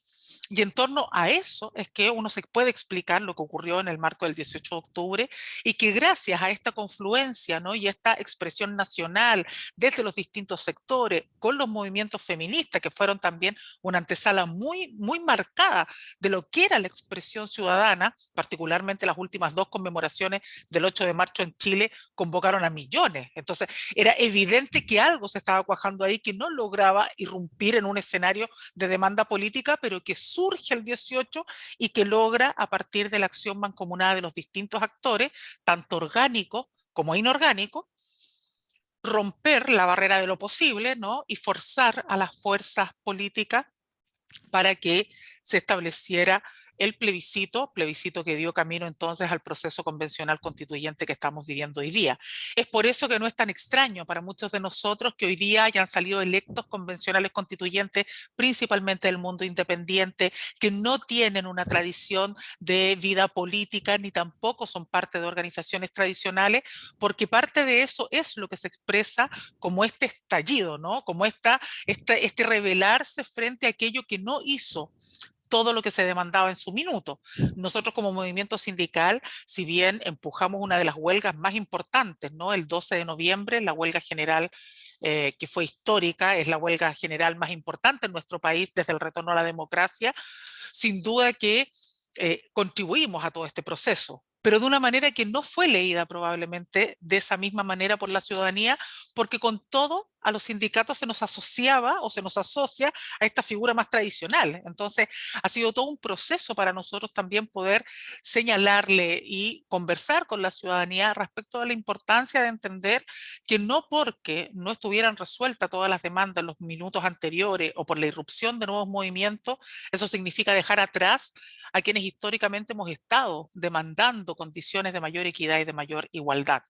y en torno a eso es que uno se puede explicar lo que ocurrió en el marco del 18 de octubre y que gracias a esta confluencia, ¿no?, y esta expresión nacional desde los distintos sectores, con los movimientos feministas, que fueron también una antesala muy, muy marcada de lo que era la expresión ciudadana, particularmente las últimas dos conmemoraciones del 8 de marzo en Chile convocaron a millones. Entonces era evidente que algo se estaba cuajando ahí que no lograba irrumpir en un escenario de demanda política, pero que surge el 18 y que logra, a partir de la acción mancomunada de los distintos actores, tanto orgánicos como inorgánicos, romper la barrera de lo posible, ¿no?, y forzar a las fuerzas políticas para que se estableciera el plebiscito que dio camino entonces al proceso convencional constituyente que estamos viviendo hoy día. Es por eso que no es tan extraño para muchos de nosotros que hoy día hayan salido electos convencionales constituyentes, principalmente del mundo independiente, que no tienen una tradición de vida política ni tampoco son parte de organizaciones tradicionales, porque parte de eso es lo que se expresa como este estallido, ¿no?, como este rebelarse frente a aquello que no hizo todo lo que se demandaba en su minuto. Nosotros como movimiento sindical, si bien empujamos una de las huelgas más importantes, ¿no?, el 12 de noviembre, la huelga general que fue histórica, es la huelga general más importante en nuestro país desde el retorno a la democracia, sin duda que contribuimos a todo este proceso, pero de una manera que no fue leída probablemente de esa misma manera por la ciudadanía, porque con todo a los sindicatos se nos asociaba o se nos asocia a esta figura más tradicional. Entonces ha sido todo un proceso para nosotros también poder señalarle y conversar con la ciudadanía respecto a la importancia de entender que no porque no estuvieran resueltas todas las demandas en los minutos anteriores o por la irrupción de nuevos movimientos, eso significa dejar atrás a quienes históricamente hemos estado demandando condiciones de mayor equidad y de mayor igualdad.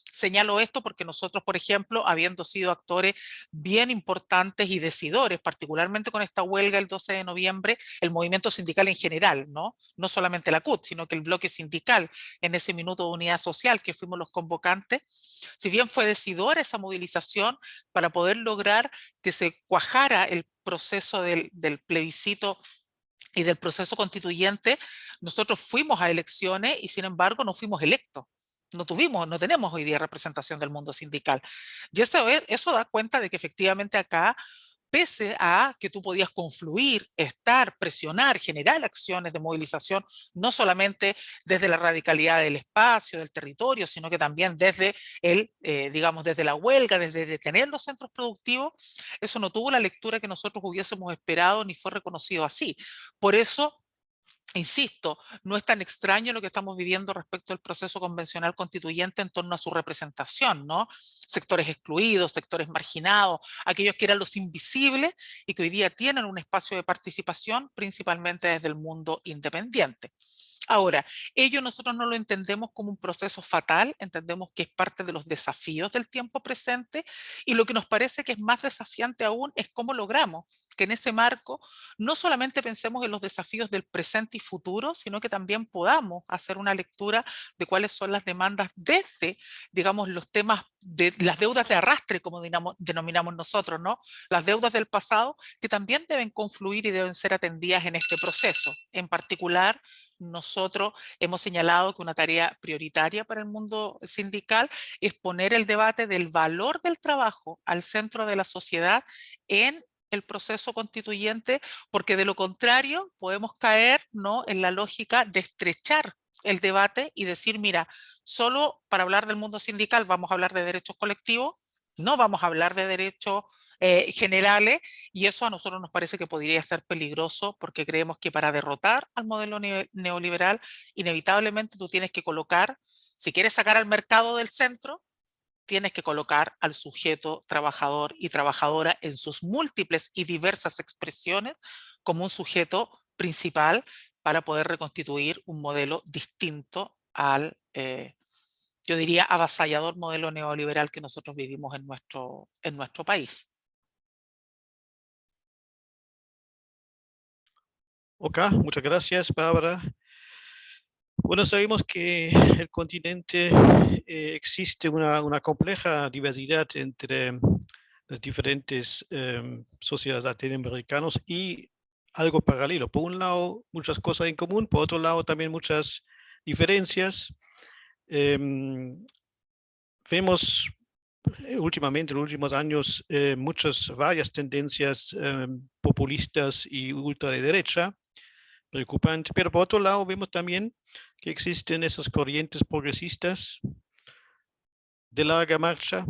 Señalo esto porque nosotros, por ejemplo, habiendo sido actores bien importantes y decidores, particularmente con esta huelga el 12 de noviembre, el movimiento sindical en general, no solamente la CUT, sino que el bloque sindical en ese minuto de unidad social que fuimos los convocantes, si bien fue decidora esa movilización para poder lograr que se cuajara el proceso del plebiscito y del proceso constituyente, nosotros fuimos a elecciones y sin embargo no fuimos electos. No tenemos hoy día representación del mundo sindical. Y eso da cuenta de que efectivamente acá, pese a que tú podías confluir, estar, presionar, generar acciones de movilización, no solamente desde la radicalidad del espacio, del territorio, sino que también desde digamos, desde la huelga, desde detener los centros productivos, eso no tuvo la lectura que nosotros hubiésemos esperado ni fue reconocido así. Por eso, insisto, no es tan extraño lo que estamos viviendo respecto al proceso convencional constituyente en torno a su representación, ¿no? Sectores excluidos, sectores marginados, aquellos que eran los invisibles y que hoy día tienen un espacio de participación, principalmente desde el mundo independiente. Ahora, ello nosotros no lo entendemos como un proceso fatal, entendemos que es parte de los desafíos del tiempo presente y lo que nos parece que es más desafiante aún es cómo logramos que en ese marco no solamente pensemos en los desafíos del presente y futuro, sino que también podamos hacer una lectura de cuáles son las demandas desde, digamos, los temas de las deudas de arrastre, como denominamos nosotros, ¿no? Las deudas del pasado que también deben confluir y deben ser atendidas en este proceso. En particular, nosotros hemos señalado que una tarea prioritaria para el mundo sindical es poner el debate del valor del trabajo al centro de la sociedad en el proceso constituyente, porque de lo contrario podemos caer, ¿no?, en la lógica de estrechar el debate y decir, mira, solo para hablar del mundo sindical vamos a hablar de derechos colectivos, no vamos a hablar de derechos generales, y eso a nosotros nos parece que podría ser peligroso porque creemos que para derrotar al modelo neoliberal, inevitablemente tú tienes que colocar, si quieres sacar al mercado del centro, tienes que colocar al sujeto trabajador y trabajadora en sus múltiples y diversas expresiones como un sujeto principal para poder reconstituir un modelo distinto al, yo diría, avasallador modelo neoliberal que nosotros vivimos en nuestro país. Ok, muchas gracias, Bárbara. Bueno, sabemos que el continente existe una compleja diversidad entre las diferentes sociedades latinoamericanas y algo paralelo. Por un lado, muchas cosas en común, por otro lado, también muchas diferencias. Vemos últimamente, en los últimos años, varias tendencias populistas y ultra de derecha, preocupante, pero por otro lado vemos también que existen esas corrientes progresistas de larga marcha,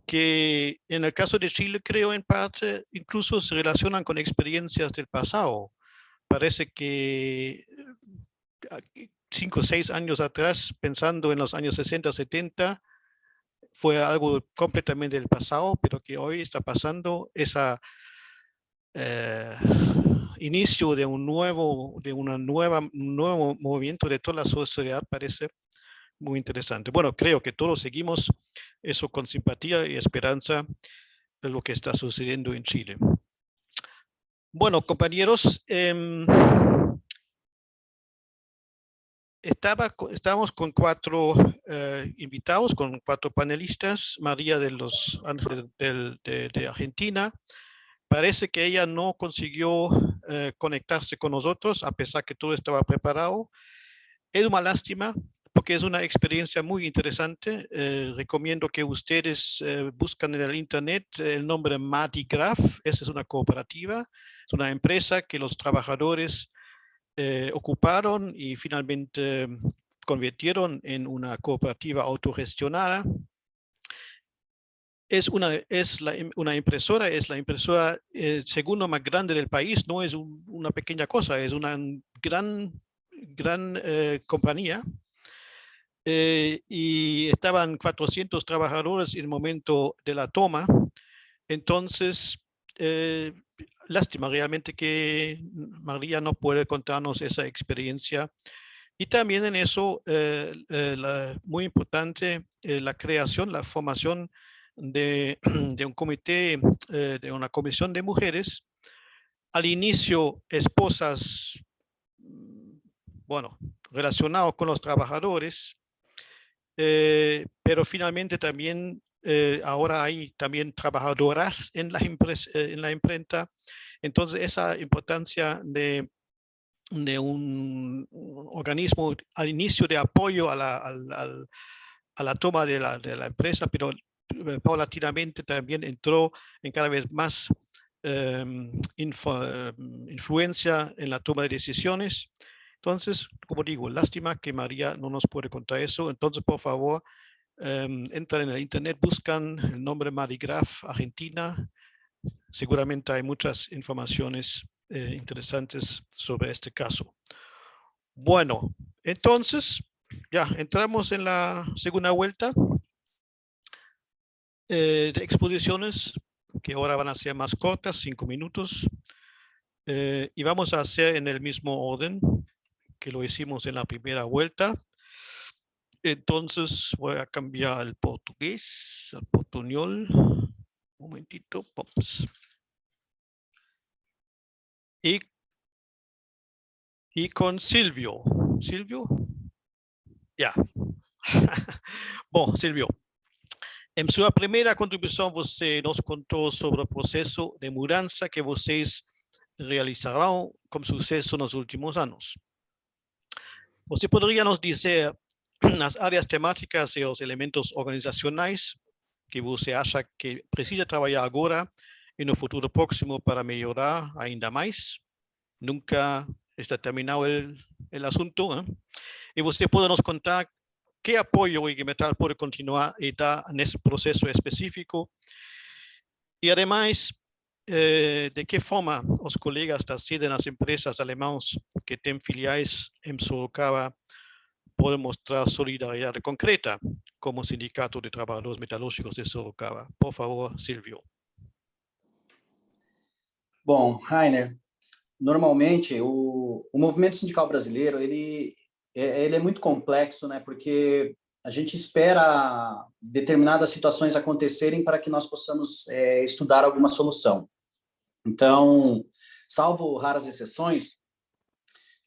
que en el caso de Chile creo en parte incluso se relacionan con experiencias del pasado. Parece que 5 o 6 años atrás, pensando en los años 60, 70, fue algo completamente del pasado, pero que hoy está pasando esa inicio de un nuevo movimiento de toda la sociedad. Parece muy interesante. Bueno, creo que todos seguimos eso con simpatía y esperanza de lo que está sucediendo en Chile. Bueno, compañeros, estábamos con 4 invitados, con 4 panelistas. María de los Ángeles de Argentina. Parece que ella no consiguió conectarse con nosotros, a pesar que todo estaba preparado. Es una lástima, porque es una experiencia muy interesante. Recomiendo que ustedes buscan en el internet el nombre Matigraf. Esa es una cooperativa, es una empresa que los trabajadores ocuparon y finalmente convirtieron en una cooperativa autogestionada. una impresora, es la impresora segunda más grande del país, no es una pequeña cosa, es una gran compañía. Y estaban 400 trabajadores en el momento de la toma. Entonces, lástima realmente que María no puede contarnos esa experiencia. Y también en eso, muy importante, la creación, la formación de un comité, de una comisión de mujeres. Al inicio, esposas, bueno, relacionados con los trabajadores, pero finalmente también ahora hay también trabajadoras en la imprenta. Entonces, esa importancia de un organismo al inicio de apoyo a la toma de la empresa, pero paulatinamente también entró en cada vez más influencia en la toma de decisiones. Entonces, como digo, lástima que María no nos puede contar eso. Entonces, por favor, entran en el internet, buscan el nombre Marigraf Argentina. Seguramente hay muchas informaciones interesantes sobre este caso. Bueno, entonces ya entramos en la segunda vuelta de exposiciones, que ahora van a ser más cortas, 5 minutos. Y vamos a hacer en el mismo orden que lo hicimos en la primera vuelta. Entonces voy a cambiar al portugués, al portuñol. Un momentito. Vamos. Y con Silvio. ¿Silvio? Ya. Bom, Silvio, em sua primeira contribuição você nos contou sobre o processo de mudança que vocês realizaram com sucesso nos últimos anos. Você poderia nos dizer as áreas temáticas e os elementos organizacionais que você acha que precisa trabalhar agora e no futuro próximo para melhorar ainda mais? Nunca está terminado el asunto, ¿eh? E você pode nos contar que apoio o IG Metall pode continuar e dar nesse processo específico. E, ademais, de que forma os colegas da sede nas empresas alemãs que têm filiais em Sorocaba podem mostrar solidariedade concreta como Sindicato de Trabalhadores Metalúrgicos de Sorocaba. Por favor, Silvio. Bom, Rainer, normalmente o movimento sindical brasileiro ele é muito complexo, né? Porque a gente espera determinadas situações acontecerem para que nós possamos estudar alguma solução. Então, salvo raras exceções,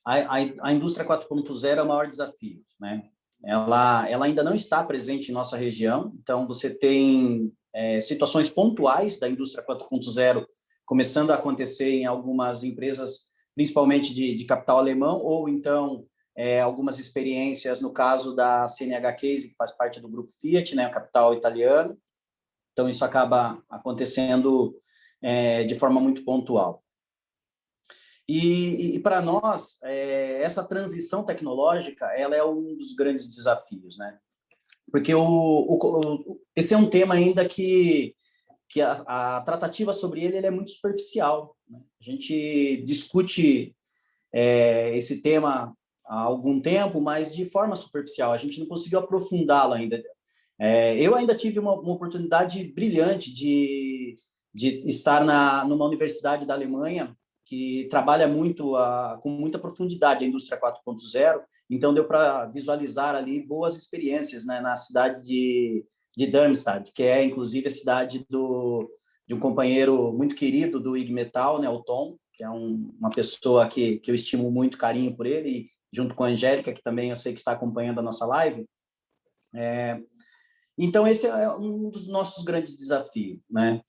a indústria 4.0 é o maior desafio, né? Ela ainda não está presente em nossa região, então você tem situações pontuais da indústria 4.0 começando a acontecer em algumas empresas, principalmente de capital alemão, ou então algumas experiências no caso da CNH Case, que faz parte do grupo Fiat, né, capital italiano. Então, isso acaba acontecendo de forma muito pontual. E para nós, essa transição tecnológica, ela é um dos grandes desafios, né? Porque esse é um tema ainda que a tratativa sobre ele é muito superficial, né? A gente discute esse tema há algum tempo, mas de forma superficial. A gente não conseguiu aprofundá-lo ainda. Eu ainda tive uma oportunidade brilhante de estar numa universidade da Alemanha que trabalha muito com muita profundidade a indústria 4.0, então deu para visualizar ali boas experiências, né, na cidade de Darmstadt, que é inclusive a cidade de um companheiro muito querido do IG Metall, né, o Tom, que é uma pessoa que eu estimo muito carinho por ele, junto com a Angélica, que também eu sei que está acompanhando a nossa live. Então, esse é um dos nossos grandes desafios, né?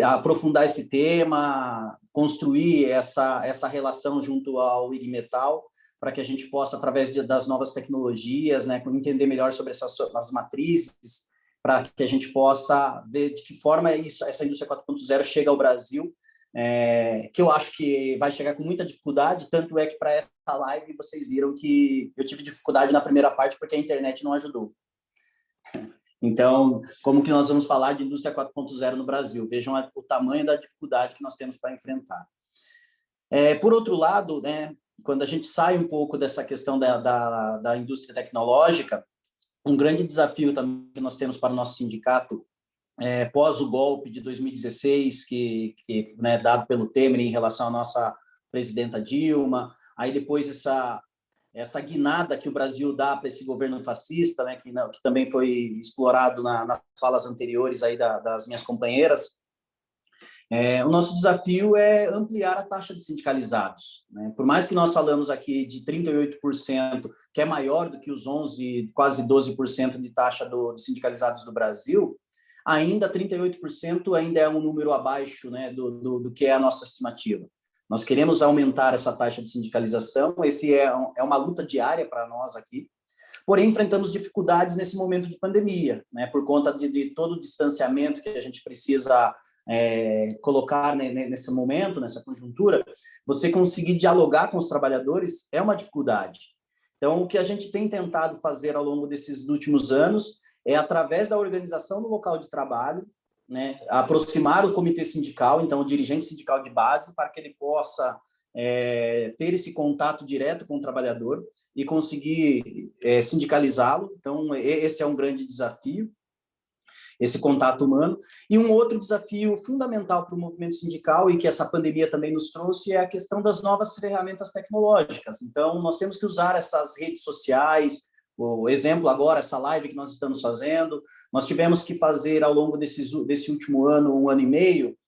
Aprofundar esse tema, construir essa relação junto ao IG Metall, para que a gente possa, através das novas tecnologias, né, entender melhor sobre as matrizes, para que a gente possa ver de que forma essa indústria 4.0 chega ao Brasil, que eu acho que vai chegar com muita dificuldade, tanto é que para essa live vocês viram que eu tive dificuldade na primeira parte porque a internet não ajudou. Então, como que nós vamos falar de indústria 4.0 no Brasil? Vejam o tamanho da dificuldade que nós temos para enfrentar. Por outro lado, né, quando a gente sai um pouco dessa questão da indústria tecnológica, um grande desafio também que nós temos para o nosso sindicato, pós o golpe de 2016, que né, dado pelo Temer em relação à nossa presidenta Dilma, aí depois essa guinada que o Brasil dá para esse governo fascista, né, que também foi explorado nas falas anteriores aí das minhas companheiras. O nosso desafio é ampliar a taxa de sindicalizados, né? Por mais que nós falamos aqui de 38%, que é maior do que os 11%, quase 12% de taxa de sindicalizados do Brasil, ainda 38% ainda é um número abaixo, né, do que é a nossa estimativa. Nós queremos aumentar essa taxa de sindicalização, esse é uma luta diária para nós aqui, porém enfrentamos dificuldades nesse momento de pandemia, né, por conta de todo o distanciamento que a gente precisa colocar, né, nesse momento, nessa conjuntura. Você conseguir dialogar com os trabalhadores é uma dificuldade. Então, o que a gente tem tentado fazer ao longo desses últimos anos é, através da organização do local de trabalho, né, aproximar o comitê sindical, então o dirigente sindical de base, para que ele possa ter esse contato direto com o trabalhador e conseguir sindicalizá-lo. Então, esse é um grande desafio, esse contato humano. E um outro desafio fundamental para o movimento sindical, e que essa pandemia também nos trouxe, é a questão das novas ferramentas tecnológicas. Então, nós temos que usar essas redes sociais, o exemplo agora, essa live que nós estamos fazendo, nós tivemos que fazer ao longo desse último ano, 1 ano e meio,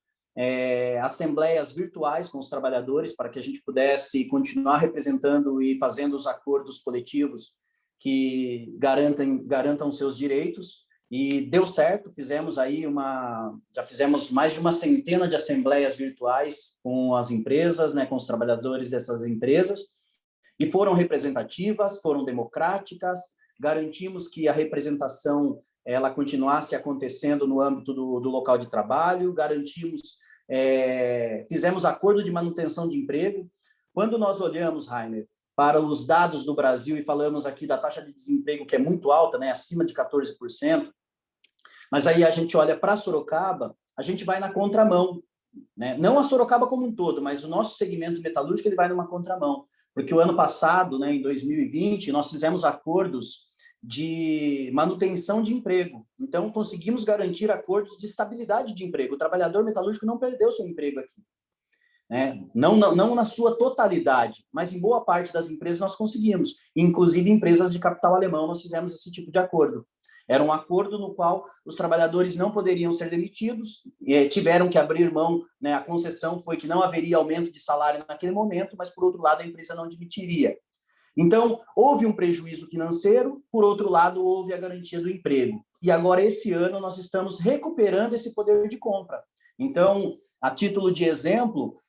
assembleias virtuais com os trabalhadores para que a gente pudesse continuar representando e fazendo os acordos coletivos que garantam seus direitos. E deu certo, já fizemos mais de uma centena de assembleias virtuais com as empresas, né, com os trabalhadores dessas empresas, e foram representativas, foram democráticas, garantimos que a representação ela continuasse acontecendo no âmbito do local de trabalho, fizemos acordo de manutenção de emprego. Quando nós olhamos, Rainer, para os dados do Brasil, e falamos aqui da taxa de desemprego, que é muito alta, né, acima de 14%, mas aí a gente olha para Sorocaba, a gente vai na contramão, né? Não a Sorocaba como um todo, mas o nosso segmento metalúrgico ele vai numa contramão, porque o ano passado, né, em 2020, nós fizemos acordos de manutenção de emprego, então conseguimos garantir acordos de estabilidade de emprego. O trabalhador metalúrgico não perdeu seu emprego aqui. Não na sua totalidade, mas em boa parte das empresas nós conseguimos, inclusive empresas de capital alemão nós fizemos esse tipo de acordo. Era um acordo no qual os trabalhadores não poderiam ser demitidos, tiveram que abrir mão, né, a concessão foi que não haveria aumento de salário naquele momento, mas por outro lado a empresa não demitiria. Então, houve um prejuízo financeiro, por outro lado houve a garantia do emprego. E agora esse ano nós estamos recuperando esse poder de compra. Então, a título de exemplo,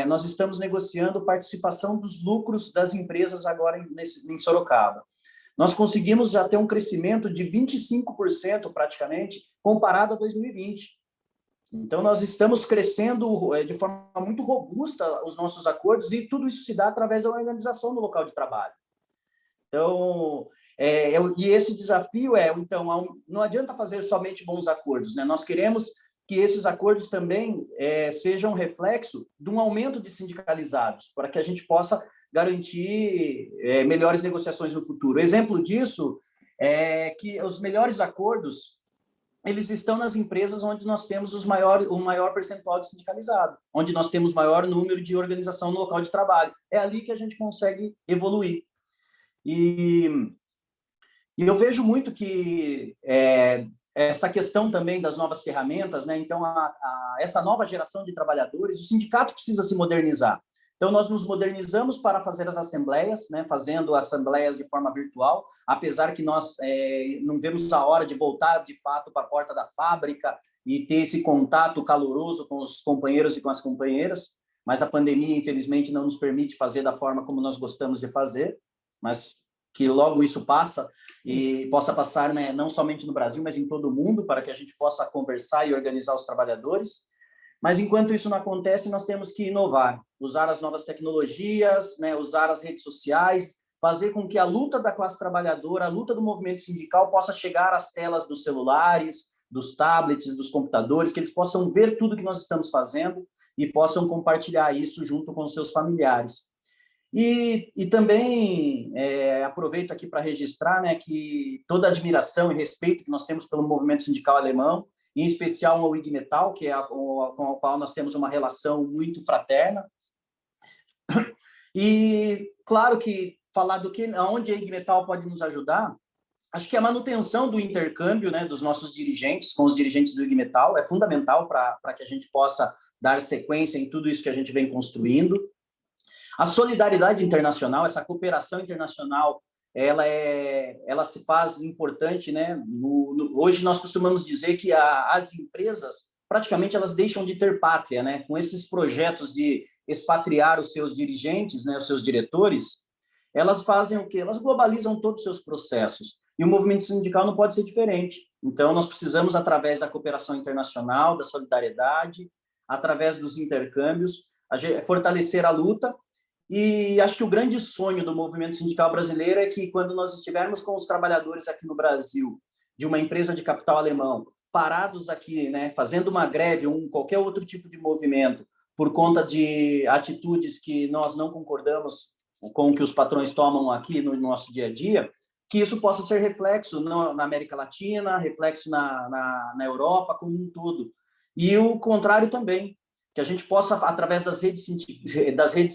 nós estamos negociando participação dos lucros das empresas agora em Sorocaba. Nós conseguimos já ter um crescimento de 25% praticamente comparado a 2020. Então, nós estamos crescendo de forma muito robusta os nossos acordos, e tudo isso se dá através da organização do local de trabalho. Então, e esse desafio então, não adianta fazer somente bons acordos, né? Nós queremos que esses acordos também sejam reflexo de um aumento de sindicalizados, para que a gente possa garantir melhores negociações no futuro. Exemplo disso é que os melhores acordos eles estão nas empresas onde nós temos o maior percentual de sindicalizado, onde nós temos maior número de organização no local de trabalho. É ali que a gente consegue evoluir. E eu vejo muito que essa questão também das novas ferramentas, né? Então, essa nova geração de trabalhadores, o sindicato precisa se modernizar. Então, nós nos modernizamos para fazer as assembleias, né, fazendo assembleias de forma virtual, apesar que nós não vemos a hora de voltar, de fato, para a porta da fábrica e ter esse contato caloroso com os companheiros e com as companheiras, mas a pandemia, infelizmente, não nos permite fazer da forma como nós gostamos de fazer, mas que logo isso passa e possa passar, né, não somente no Brasil, mas em todo o mundo, para que a gente possa conversar e organizar os trabalhadores. Mas, enquanto isso não acontece, nós temos que inovar, usar as novas tecnologias, né, usar as redes sociais, fazer com que a luta da classe trabalhadora, a luta do movimento sindical possa chegar às telas dos celulares, dos tablets, dos computadores, que eles possam ver tudo que nós estamos fazendo e possam compartilhar isso junto com seus familiares. E também aproveito aqui para registrar, né, que toda a admiração e respeito que nós temos pelo movimento sindical alemão, em especial ao IG Metall, que é com o qual nós temos uma relação muito fraterna. E, claro que falar aonde a IG Metall pode nos ajudar, acho que a manutenção do intercâmbio, né, dos nossos dirigentes com os dirigentes do IG Metall é fundamental para que a gente possa dar sequência em tudo isso que a gente vem construindo. A solidariedade internacional, essa cooperação internacional, ela se faz importante, né? Hoje nós costumamos dizer que as empresas, praticamente, elas deixam de ter pátria, né? Com esses projetos de expatriar os seus dirigentes, né, os seus diretores, elas fazem o quê? Elas globalizam todos os seus processos. E o movimento sindical não pode ser diferente. Então, nós precisamos, através da cooperação internacional, da solidariedade, através dos intercâmbios, fortalecer a luta. E acho que o grande sonho do movimento sindical brasileiro é que, quando nós estivermos com os trabalhadores aqui no Brasil, de uma empresa de capital alemão, parados aqui, né, fazendo uma greve ou qualquer outro tipo de movimento, por conta de atitudes que nós não concordamos com o que os patrões tomam aqui no nosso dia a dia, que isso possa ser reflexo na América Latina, reflexo na Europa como um todo. E o contrário também, que a gente possa, através das redes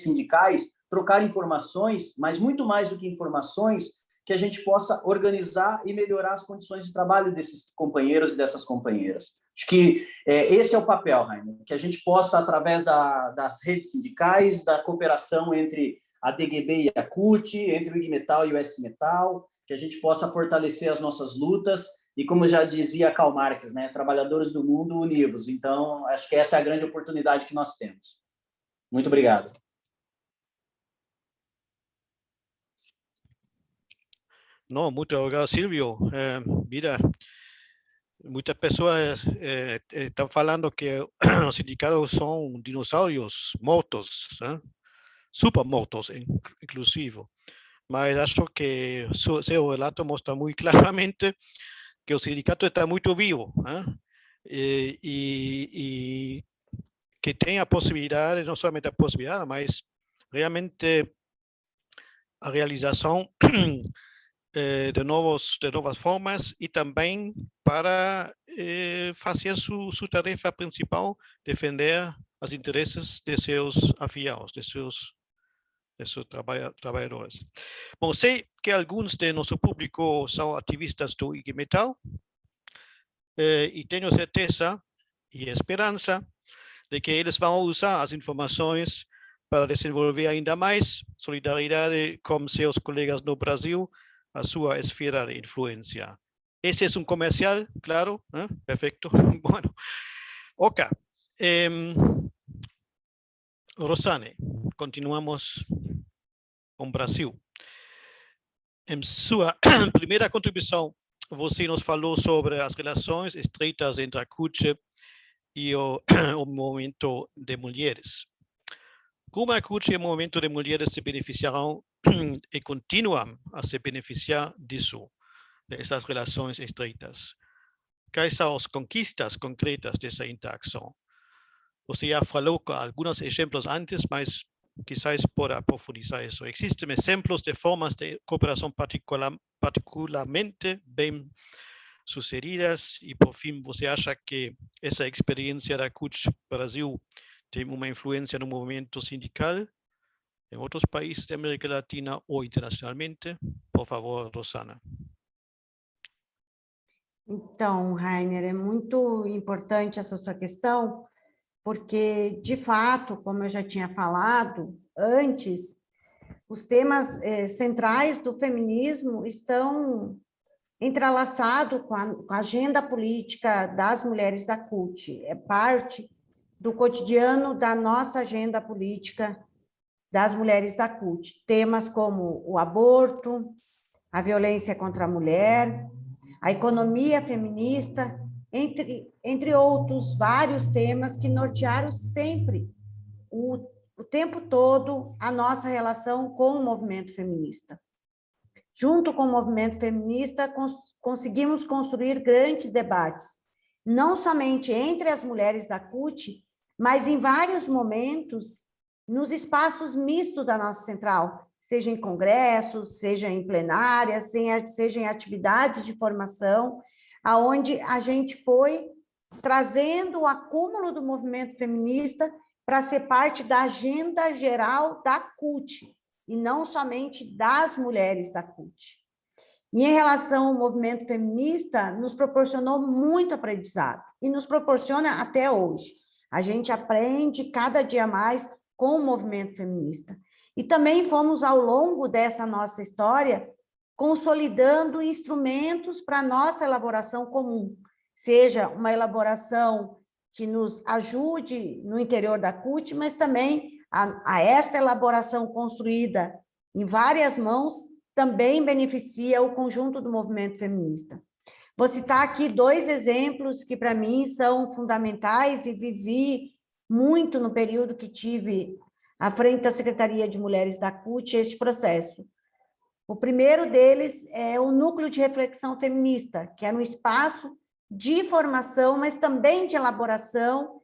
sindicais, trocar informações, mas muito mais do que informações, que a gente possa organizar e melhorar as condições de trabalho desses companheiros e dessas companheiras. Acho que esse é o papel, Rainer, que a gente possa, através das redes sindicais, da cooperação entre a DGB e a CUT, entre o IG Metall e o S Metall, que a gente possa fortalecer as nossas lutas e, como já dizia Karl Marx, né, trabalhadores do mundo univos. Então, acho que essa é a grande oportunidade que nós temos. Muito obrigado. No, muito obrigado, Silvio. Mira, muitas pessoas estão falando que os sindicatos são dinossauros mortos, super mortos, inclusive. Mas acho que seu relato mostra muito claramente que o sindicato está muito vivo, e que tem a possibilidade, não somente a possibilidade, mas realmente a realização de novas formas e também para fazer sua tarefa principal, defender os interesses de seus afiliados, de seus trabalhadores. Bom, sei que alguns de nosso público são ativistas do IG Metall e tenho certeza e esperança de que eles vão usar as informações para desenvolver ainda mais solidariedade com seus colegas no Brasil, a sua esfera de influência. Esse é um comercial, claro, perfeito. Bueno, ok. Rosane, continuamos com o Brasil. Em sua primeira contribuição, você nos falou sobre as relações estreitas entre a CUT e o movimento de mulheres. Como a CUT e o movimento de mulheres se beneficiarão e continuam a se beneficiar disso, dessas relações estreitas? Quais são as conquistas concretas dessa interação? Você já falou com alguns exemplos antes, mas quizás por profundizar isso. Existem exemplos de formas de cooperação particularmente bem sucedidas e, por fim, você acha que essa experiência da CUT Brasil tem uma influência no movimento sindical em outros países da América Latina ou internacionalmente? Por favor, Rosana. Então, Rainer, é muito importante essa sua questão, porque, de fato, como eu já tinha falado antes, os temas centrais do feminismo estão entrelaçados com a agenda política das mulheres da CUT. É parte do cotidiano da nossa agenda política das mulheres da CUT. Temas como o aborto, a violência contra a mulher, a economia feminista, entre outros vários temas que nortearam sempre, o tempo todo, a nossa relação com o movimento feminista. junto com o movimento feminista, conseguimos construir grandes debates, não somente entre as mulheres da CUT, mas em vários momentos nos espaços mistos da nossa central, seja em congressos, seja em plenárias, seja em atividades de formação, aonde a gente foi trazendo o acúmulo do movimento feminista para ser parte da agenda geral da CUT, e não somente das mulheres da CUT. E em relação ao movimento feminista, nos proporcionou muito aprendizado, e nos proporciona até hoje. A gente aprende cada dia mais com o movimento feminista. E também fomos, ao longo dessa nossa história, consolidando instrumentos para a nossa elaboração comum, seja uma elaboração que nos ajude no interior da CUT, mas também a esta elaboração construída em várias mãos também beneficia o conjunto do movimento feminista. Vou citar aqui 2 exemplos que, para mim, são fundamentais e vivi muito no período que tive à frente da Secretaria de Mulheres da CUT este processo. O primeiro deles é o Núcleo de Reflexão Feminista, que era um espaço de formação, mas também de elaboração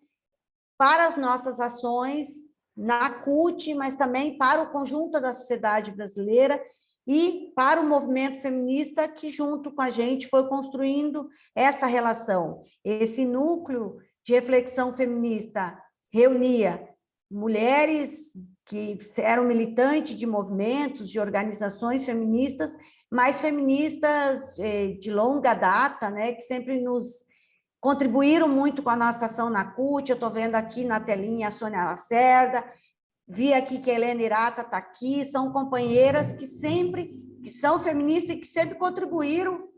para as nossas ações na CUT, mas também para o conjunto da sociedade brasileira e para o movimento feminista que, junto com a gente, foi construindo essa relação. Esse núcleo de reflexão feminista reunia mulheres que eram militantes de movimentos, de organizações feministas, mas feministas de longa data, né, que sempre nos contribuíram muito com a nossa ação na CUT. Eu estou vendo aqui na telinha a Sônia Lacerda, vi aqui que a Helena Irata está aqui, são companheiras que são feministas e que sempre contribuíram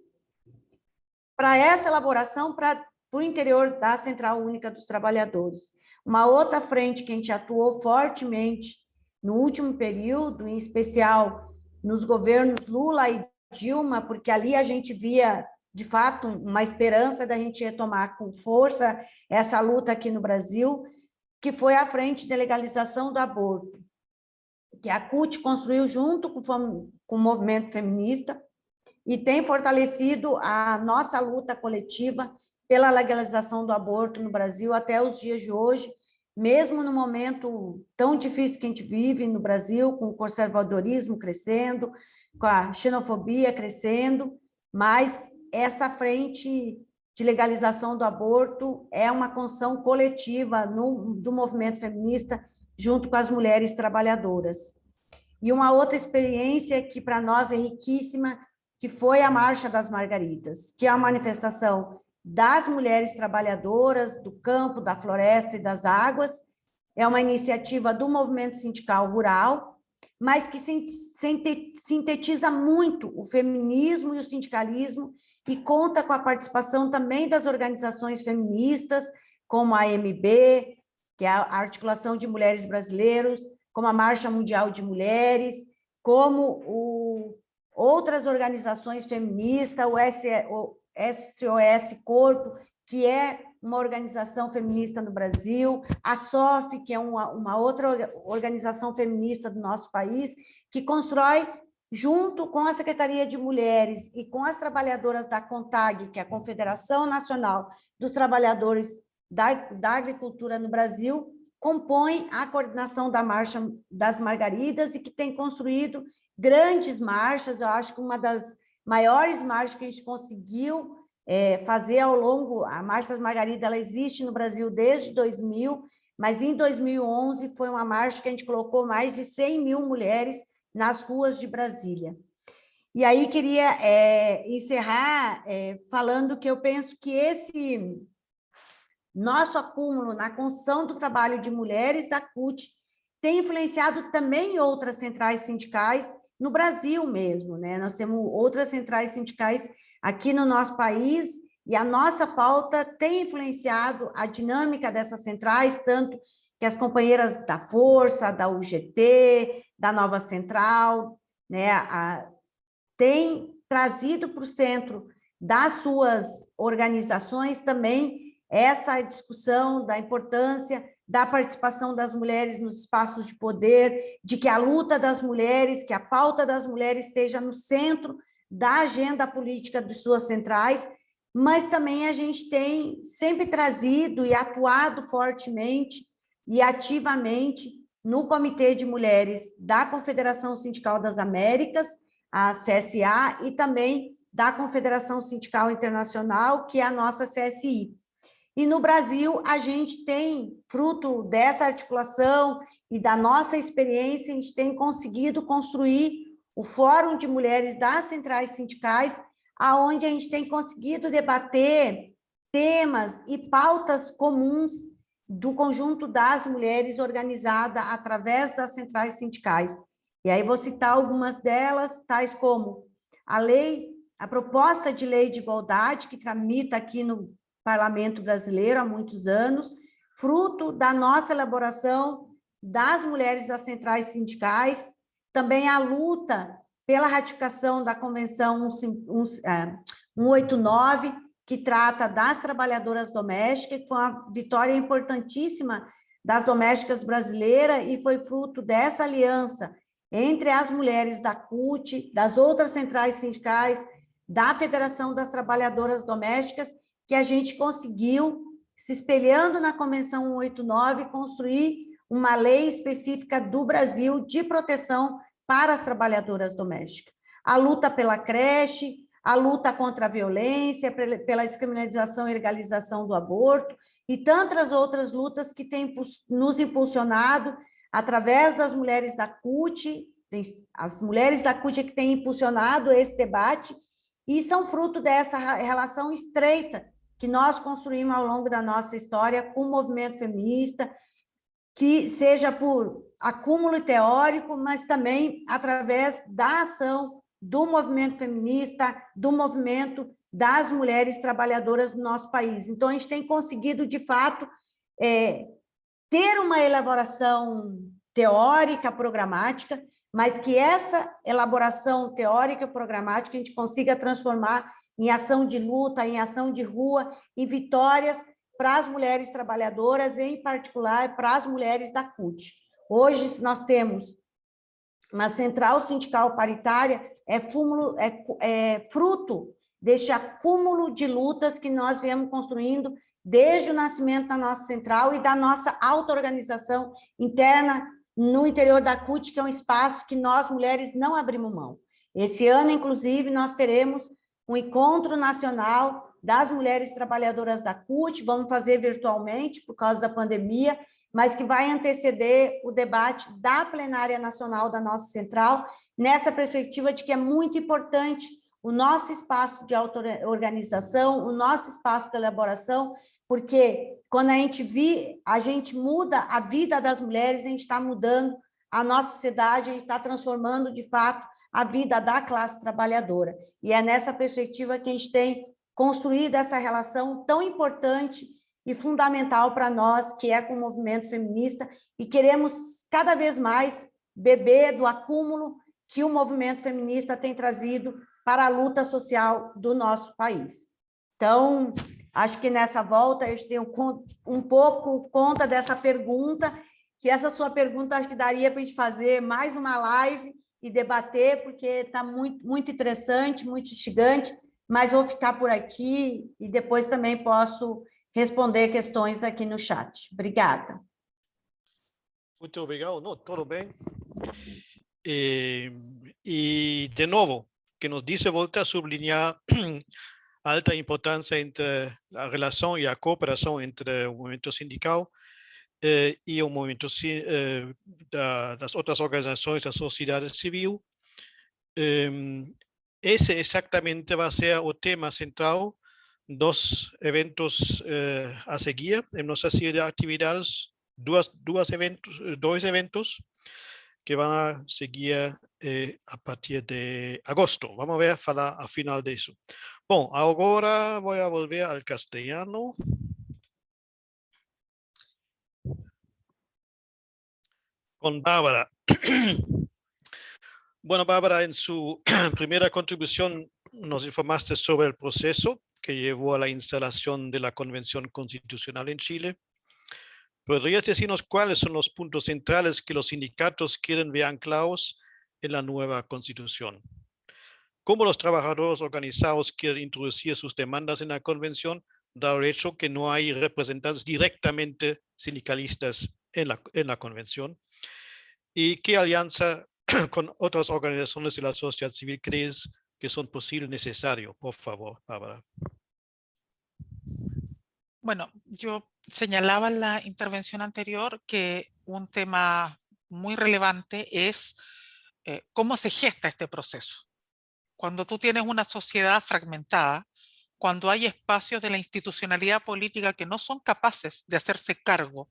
para essa elaboração para o interior da Central Única dos Trabalhadores. Uma outra frente que a gente atuou fortemente no último período, em especial nos governos Lula e Dilma, porque ali a gente via, de fato, uma esperança da gente retomar com força essa luta aqui no Brasil, que foi a frente de legalização do aborto, que a CUT construiu junto com o movimento feminista e tem fortalecido a nossa luta coletiva pela legalização do aborto no Brasil até os dias de hoje, mesmo no momento tão difícil que a gente vive no Brasil, com o conservadorismo crescendo, com a xenofobia crescendo, mas essa frente de legalização do aborto é uma construção coletiva do movimento feminista junto com as mulheres trabalhadoras. E uma outra experiência que para nós é riquíssima, que foi a Marcha das Margaridas, que é uma manifestação das mulheres trabalhadoras do campo, da floresta e das águas. É uma iniciativa do movimento sindical rural, mas que sintetiza muito o feminismo e o sindicalismo e conta com a participação também das organizações feministas, como a AMB, que é a Articulação de Mulheres Brasileiros, como a Marcha Mundial de Mulheres, como outras organizações feministas, o SOS Corpo, que é uma organização feminista no Brasil, a SOF, que é uma outra organização feminista do nosso país, que constrói, junto com a Secretaria de Mulheres e com as trabalhadoras da CONTAG, que é a Confederação Nacional dos Trabalhadores da Agricultura no Brasil, compõe a coordenação da Marcha das Margaridas e que tem construído grandes marchas. Eu acho que uma das maiores marchas que a gente conseguiu fazer ao longo, a Marcha das Margaridas, ela existe no Brasil desde 2000, mas em 2011 foi uma marcha que a gente colocou mais de 100 mil mulheres nas ruas de Brasília. E aí queria encerrar falando que eu penso que esse nosso acúmulo na construção do trabalho de mulheres da CUT tem influenciado também outras centrais sindicais no Brasil mesmo, né? Nós temos outras centrais sindicais aqui no nosso país e a nossa pauta tem influenciado a dinâmica dessas centrais, tanto que as companheiras da Força, da UGT, da Nova Central, né, têm trazido para o centro das suas organizações também essa discussão da importância da participação das mulheres nos espaços de poder, de que a luta das mulheres, que a pauta das mulheres esteja no centro da agenda política de suas centrais, mas também a gente tem sempre trazido e atuado fortemente e ativamente no Comitê de Mulheres da Confederação Sindical das Américas, a CSA, e também da Confederação Sindical Internacional, que é a nossa CSI. E no Brasil, a gente tem, fruto dessa articulação e da nossa experiência, a gente tem conseguido construir o Fórum de Mulheres das Centrais Sindicais, aonde a gente tem conseguido debater temas e pautas comuns do conjunto das mulheres organizada através das centrais sindicais. E aí vou citar algumas delas, tais como a proposta de lei de igualdade, que tramita aqui no Parlamento Brasileiro há muitos anos, fruto da nossa elaboração das mulheres das centrais sindicais, também a luta pela ratificação da Convenção 189, que trata das trabalhadoras domésticas, que foi uma vitória importantíssima das domésticas brasileiras e foi fruto dessa aliança entre as mulheres da CUT, das outras centrais sindicais, da Federação das Trabalhadoras Domésticas, que a gente conseguiu, se espelhando na Convenção 189, construir uma lei específica do Brasil de proteção para as trabalhadoras domésticas. A luta pela creche, a luta contra a violência, pela descriminalização e legalização do aborto, e tantas outras lutas que têm nos impulsionado através das mulheres da CUT, as mulheres da CUT que têm impulsionado esse debate, e são fruto dessa relação estreita que nós construímos ao longo da nossa história com o movimento feminista, que seja por acúmulo teórico, mas também através da ação do movimento feminista, do movimento das mulheres trabalhadoras do nosso país. Então, a gente tem conseguido, de fato, ter uma elaboração teórica, programática, mas que essa elaboração teórica, programática, a gente consiga transformar em ação de luta, em ação de rua, em vitórias para as mulheres trabalhadoras, em particular para as mulheres da CUT. Hoje, nós temos uma central sindical paritária, fruto deste acúmulo de lutas que nós viemos construindo desde o nascimento da nossa central e da nossa auto-organização interna no interior da CUT, que é um espaço que nós, mulheres, não abrimos mão. Esse ano, inclusive, nós teremos um encontro nacional das mulheres trabalhadoras da CUT, vamos fazer virtualmente por causa da pandemia, mas que vai anteceder o debate da plenária nacional da nossa central, nessa perspectiva de que é muito importante o nosso espaço de auto-organização, o nosso espaço de elaboração, porque quando a gente muda a vida das mulheres, a gente está mudando a nossa sociedade, a gente está transformando, de fato, a vida da classe trabalhadora. E é nessa perspectiva que a gente tem construído essa relação tão importante e fundamental para nós, que é com o movimento feminista, e queremos cada vez mais beber do acúmulo que o movimento feminista tem trazido para a luta social do nosso país. Então, acho que nessa volta eu tenho um pouco conta dessa pergunta, que essa sua pergunta acho que daria para a gente fazer mais uma live e debater, porque está muito, muito interessante, muito instigante, mas vou ficar por aqui e depois também posso responder questões aqui no chat. Obrigada. Muito obrigado. Não, tudo bem. E, de novo, que nos dice, volta a sublinhar a alta importância entre a relação e a cooperação entre o movimento sindical e o movimento das outras organizações da sociedade civil. Esse exatamente vai ser o tema central dos eventos a seguir em nossa série de atividades, dois eventos que vão a seguir a partir de agosto. Vamos ver, falar a final disso. Bom, agora vou volver ao castelhano. Con Bárbara. Bueno, Bárbara, en su primera contribución nos informaste sobre el proceso que llevó a la instalación de la Convención Constitucional en Chile, ¿Podrías decirnos cuáles son los puntos centrales que los sindicatos quieren ver anclados en la nueva constitución? ¿Cómo los trabajadores organizados quieren introducir sus demandas en la convención, dado el hecho que no hay representantes directamente sindicalistas en la convención? ¿Y qué alianza con otras organizaciones de la sociedad civil crees que son posibles y necesarios? Por favor, Bárbara. Bueno, yo señalaba en la intervención anterior que un tema muy relevante es cómo se gesta este proceso. Cuando tú tienes una sociedad fragmentada, cuando hay espacios de la institucionalidad política que no son capaces de hacerse cargo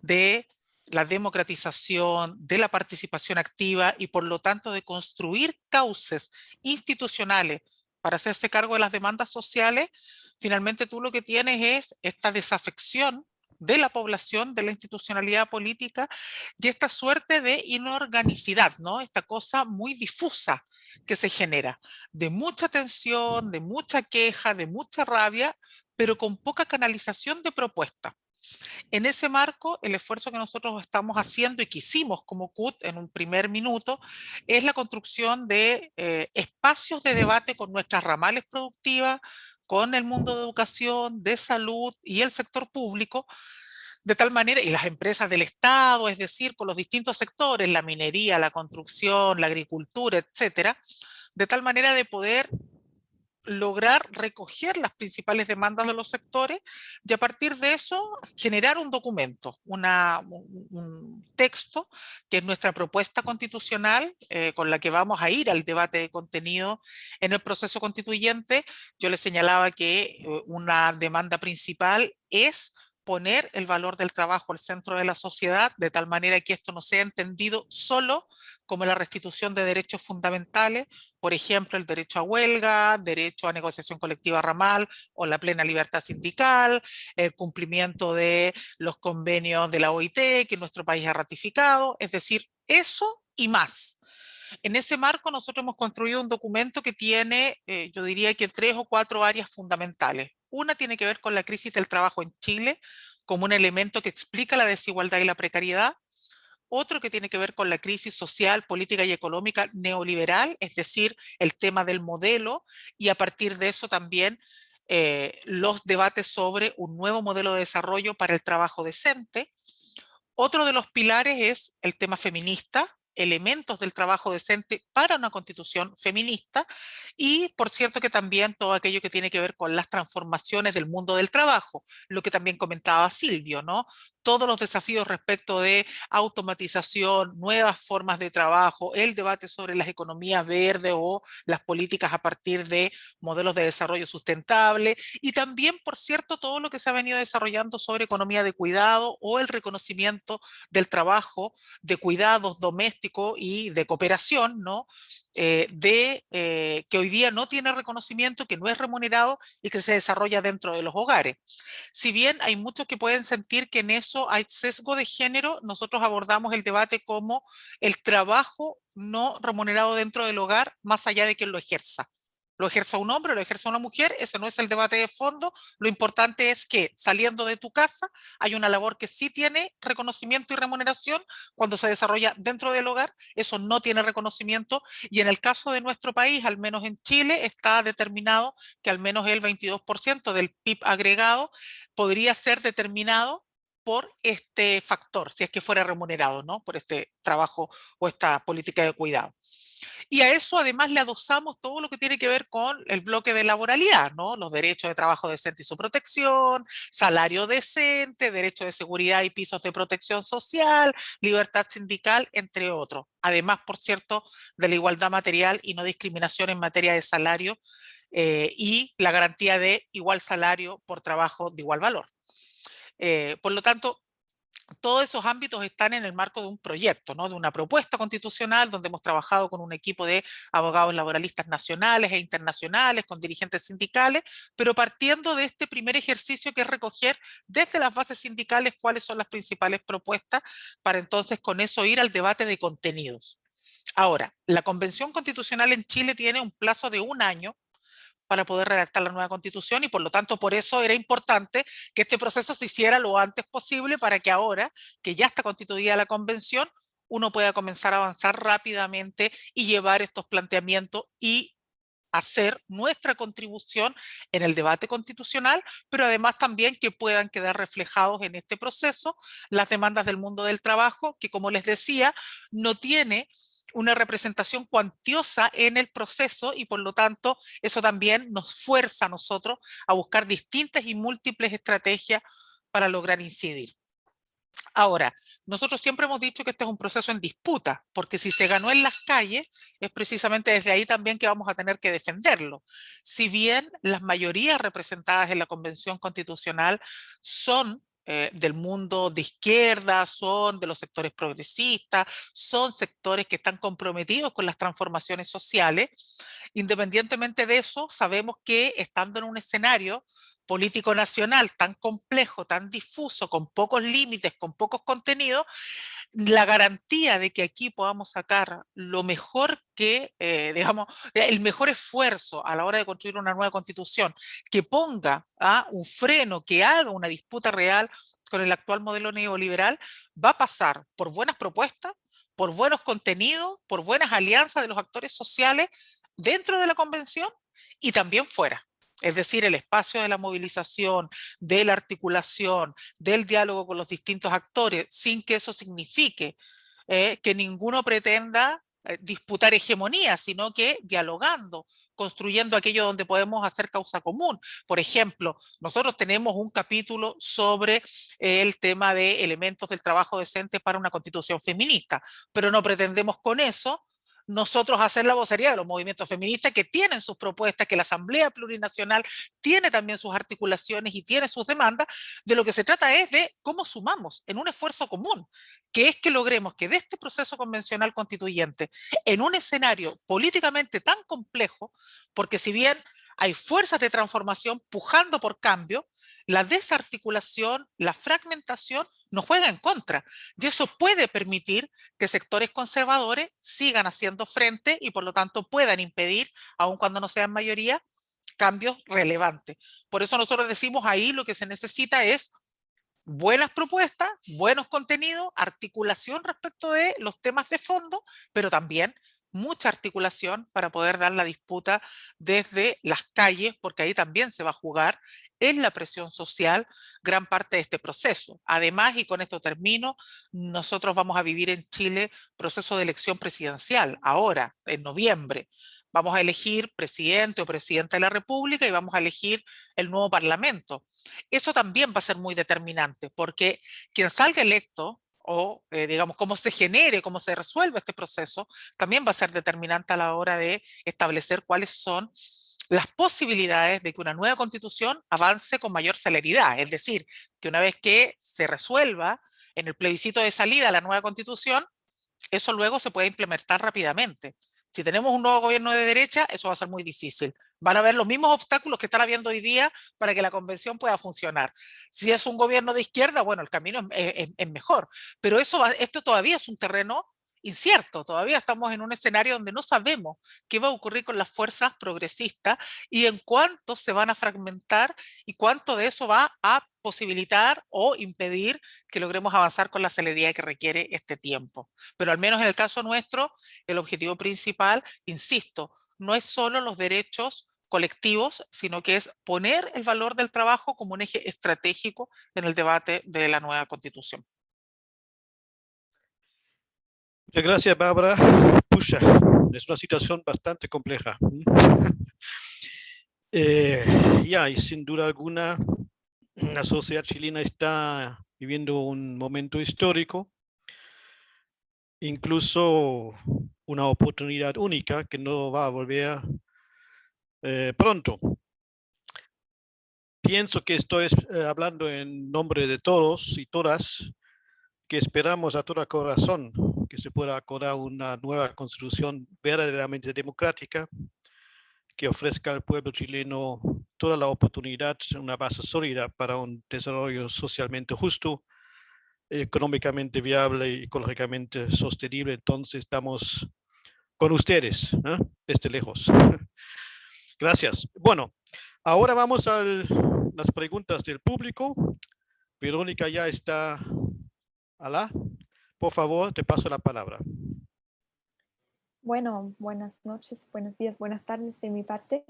de la democratización, de la participación activa y por lo tanto de construir cauces institucionales para hacerse cargo de las demandas sociales, finalmente tú lo que tienes es esta desafección de la población, de la institucionalidad política y esta suerte de inorganicidad, ¿no? Esta cosa muy difusa que se genera, de mucha tensión, de mucha queja, de mucha rabia, pero con poca canalización de propuestas. En ese marco, el esfuerzo que nosotros estamos haciendo y que hicimos como CUT en un primer minuto es la construcción de espacios de debate con nuestras ramales productivas, con el mundo de educación, de salud y el sector público, de tal manera, y las empresas del Estado, es decir, con los distintos sectores, la minería, la construcción, la agricultura, etcétera, de tal manera de poder lograr recoger las principales demandas de los sectores y a partir de eso generar un documento, un texto que es nuestra propuesta constitucional con la que vamos a ir al debate de contenido en el proceso constituyente. Yo les señalaba que una demanda principal es poner el valor del trabajo al centro de la sociedad, de tal manera que esto no sea entendido solo como la restitución de derechos fundamentales, por ejemplo, el derecho a huelga, derecho a negociación colectiva ramal o la plena libertad sindical, el cumplimiento de los convenios de la OIT que nuestro país ha ratificado, es decir, eso y más. En ese marco nosotros hemos construido un documento que tiene, yo diría que 3 o 4 áreas fundamentales. Una tiene que ver con la crisis del trabajo en Chile como un elemento que explica la desigualdad y la precariedad. Otro que tiene que ver con la crisis social, política y económica neoliberal, es decir, el tema del modelo, y a partir de eso también los debates sobre un nuevo modelo de desarrollo para el trabajo decente. Otro de los pilares es el tema feminista, elementos del trabajo decente para una constitución feminista y, por cierto, que también todo aquello que tiene que ver con las transformaciones del mundo del trabajo, lo que también comentaba Silvio, ¿no? Todos los desafíos respecto de automatización, nuevas formas de trabajo, el debate sobre las economías verdes o las políticas a partir de modelos de desarrollo sustentable y también, por cierto, todo lo que se ha venido desarrollando sobre economía de cuidado o el reconocimiento del trabajo de cuidados domésticos y de cooperación, ¿no? Que hoy día no tiene reconocimiento, que no es remunerado y que se desarrolla dentro de los hogares. Si bien hay muchos que pueden sentir que en eso hay sesgo de género, nosotros abordamos el debate como el trabajo no remunerado dentro del hogar, más allá de quien lo ejerza. Lo ejerza un hombre, lo ejerza una mujer, ese no es el debate de fondo. Lo importante es que saliendo de tu casa hay una labor que sí tiene reconocimiento y remuneración. Cuando se desarrolla dentro del hogar, eso no tiene reconocimiento. Y en el caso de nuestro país, al menos en Chile, está determinado que al menos el 22% del PIB agregado podría ser determinado por este factor, si es que fuera remunerado, ¿no? Por este trabajo o esta política de cuidado. Y a eso además le adosamos todo lo que tiene que ver con el bloque de laboralidad, ¿no? Los derechos de trabajo decente y su protección, salario decente, derecho de seguridad y pisos de protección social, libertad sindical, entre otros. Además, por cierto, de la igualdad material y no discriminación en materia de salario y la garantía de igual salario por trabajo de igual valor. Por lo tanto, todos esos ámbitos están en el marco de un proyecto, ¿no? De una propuesta constitucional donde hemos trabajado con un equipo de abogados laboralistas nacionales e internacionales, con dirigentes sindicales, pero partiendo de este primer ejercicio que es recoger desde las bases sindicales cuáles son las principales propuestas para entonces con eso ir al debate de contenidos. Ahora, la Convención Constitucional en Chile tiene un plazo de 1 año para poder redactar la nueva constitución y por lo tanto por eso era importante que este proceso se hiciera lo antes posible para que ahora que ya está constituida la convención uno pueda comenzar a avanzar rápidamente y llevar estos planteamientos y hacer nuestra contribución en el debate constitucional, pero además también que puedan quedar reflejados en este proceso las demandas del mundo del trabajo, que como les decía, no tiene una representación cuantiosa en el proceso y por lo tanto eso también nos fuerza a nosotros a buscar distintas y múltiples estrategias para lograr incidir. Ahora, nosotros siempre hemos dicho que este es un proceso en disputa, porque si se ganó en las calles, es precisamente desde ahí también que vamos a tener que defenderlo. Si bien las mayorías representadas en la Convención Constitucional son del mundo de izquierda, son de los sectores progresistas, son sectores que están comprometidos con las transformaciones sociales, independientemente de eso, sabemos que estando en un escenario político nacional tan complejo, tan difuso, con pocos límites, con pocos contenidos, la garantía de que aquí podamos sacar lo mejor que, digamos, el mejor esfuerzo a la hora de construir una nueva constitución, que ponga un freno, que haga una disputa real con el actual modelo neoliberal, va a pasar por buenas propuestas, por buenos contenidos, por buenas alianzas de los actores sociales dentro de la convención y también fuera. Es decir, el espacio de la movilización, de la articulación, del diálogo con los distintos actores, sin que eso signifique que ninguno pretenda disputar hegemonía, sino que dialogando, construyendo aquello donde podemos hacer causa común. Por ejemplo, nosotros tenemos un capítulo sobre el tema de elementos del trabajo decente para una constitución feminista, pero no pretendemos con eso nosotros hacer la vocería de los movimientos feministas que tienen sus propuestas, que la Asamblea Plurinacional tiene también sus articulaciones y tiene sus demandas. De lo que se trata es de cómo sumamos en un esfuerzo común, que es que logremos que de este proceso convencional constituyente, en un escenario políticamente tan complejo, porque si bien hay fuerzas de transformación pujando por cambio, la desarticulación, la fragmentación nos juega en contra. Y eso puede permitir que sectores conservadores sigan haciendo frente y por lo tanto puedan impedir, aun cuando no sean mayoría, cambios relevantes. Por eso nosotros decimos ahí lo que se necesita es buenas propuestas, buenos contenidos, articulación respecto de los temas de fondo, pero también mucha articulación para poder dar la disputa desde las calles, porque ahí también se va a jugar en la presión social gran parte de este proceso. Además, y con esto termino, nosotros vamos a vivir en Chile proceso de elección presidencial, ahora, en noviembre. Vamos a elegir presidente o presidenta de la República y vamos a elegir el nuevo Parlamento. Eso también va a ser muy determinante, porque quien salga electo, o digamos, cómo se genere, cómo se resuelve este proceso, también va a ser determinante a la hora de establecer cuáles son las posibilidades de que una nueva constitución avance con mayor celeridad. Es decir, que una vez que se resuelva en el plebiscito de salida la nueva constitución, eso luego se puede implementar rápidamente. Si tenemos un nuevo gobierno de derecha, eso va a ser muy difícil. Van a haber los mismos obstáculos que están habiendo hoy día para que la convención pueda funcionar. Si es un gobierno de izquierda, bueno, el camino es mejor. Pero esto todavía es un terreno incierto. Todavía estamos en un escenario donde no sabemos qué va a ocurrir con las fuerzas progresistas y en cuánto se van a fragmentar y cuánto de eso va a posibilitar o impedir que logremos avanzar con la celeridad que requiere este tiempo. Pero al menos en el caso nuestro, el objetivo principal, insisto, no es solo los derechos colectivos, sino que es poner el valor del trabajo como un eje estratégico en el debate de la nueva Constitución. Muchas gracias, Bárbara. Pucha, es una situación bastante compleja. Y sin duda alguna, la sociedad chilena está viviendo un momento histórico, incluso una oportunidad única que no va a volver pronto. Pienso que estoy hablando en nombre de todos y todas, que esperamos a todo corazón que se pueda acordar una nueva constitución verdaderamente democrática, que ofrezca al pueblo chileno toda la oportunidad, una base sólida para un desarrollo socialmente justo, económicamente viable y ecológicamente sostenible. Entonces estamos con ustedes, desde lejos. Gracias. Bueno, ahora vamos a las preguntas del público. Verónica ya está. Alá, por favor, te paso la palabra. Bueno, buenas noches, buenos días, buenas tardes de mi parte.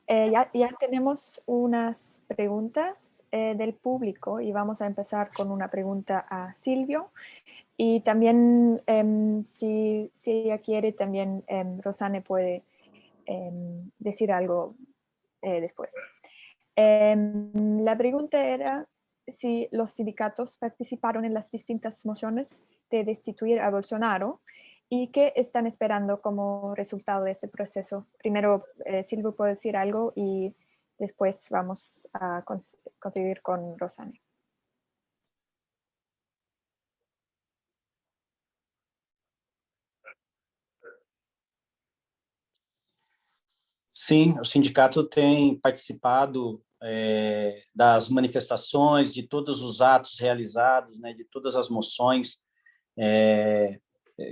Ya tenemos unas preguntas del público y vamos a empezar con una pregunta a Silvio. Y también, si ella quiere, también Rosanne puede decir algo después. La pregunta era si los sindicatos participaron en las distintas mociones de destituir a Bolsonaro y qué están esperando como resultado de ese proceso. Primero, Silvio puede decir algo y después vamos a conseguir con Rosanne. Sim, o sindicato tem participado das manifestações, de todos os atos realizados, né, de todas as moções.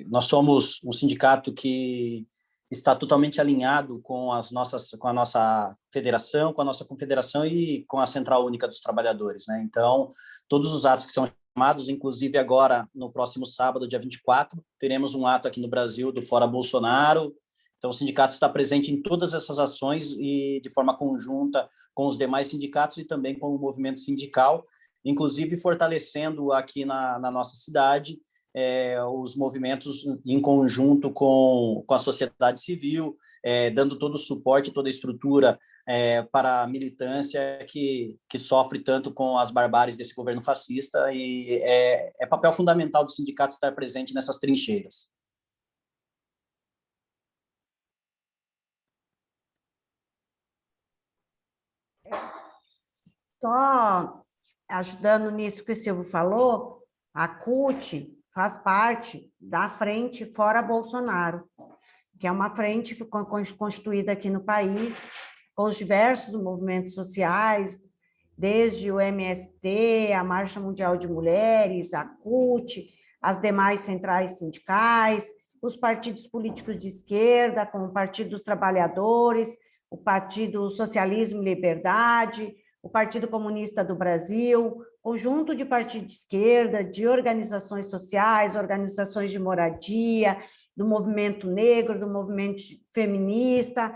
Nós somos um sindicato que está totalmente alinhado com a nossa federação, com a nossa confederação e com a Central Única dos Trabalhadores, né? Então, todos os atos que são chamados, inclusive agora, no próximo sábado, dia 24, teremos um ato aqui no Brasil do Fora Bolsonaro. Então, o sindicato está presente em todas essas ações e de forma conjunta com os demais sindicatos e também com o movimento sindical, inclusive fortalecendo aqui na nossa cidade os movimentos em conjunto com a sociedade civil, dando todo o suporte, toda a estrutura para a militância que sofre tanto com as barbáries desse governo fascista, e é papel fundamental do sindicato estar presente nessas trincheiras. Só ajudando nisso que o Silvio falou, a CUT faz parte da Frente Fora Bolsonaro, que é uma frente constituída aqui no país, com os diversos movimentos sociais, desde o MST, a Marcha Mundial de Mulheres, a CUT, as demais centrais sindicais, os partidos políticos de esquerda, como o Partido dos Trabalhadores, o Partido Socialismo e Liberdade, o Partido Comunista do Brasil, conjunto de partidos de esquerda, de organizações sociais, organizações de moradia, do movimento negro, do movimento feminista,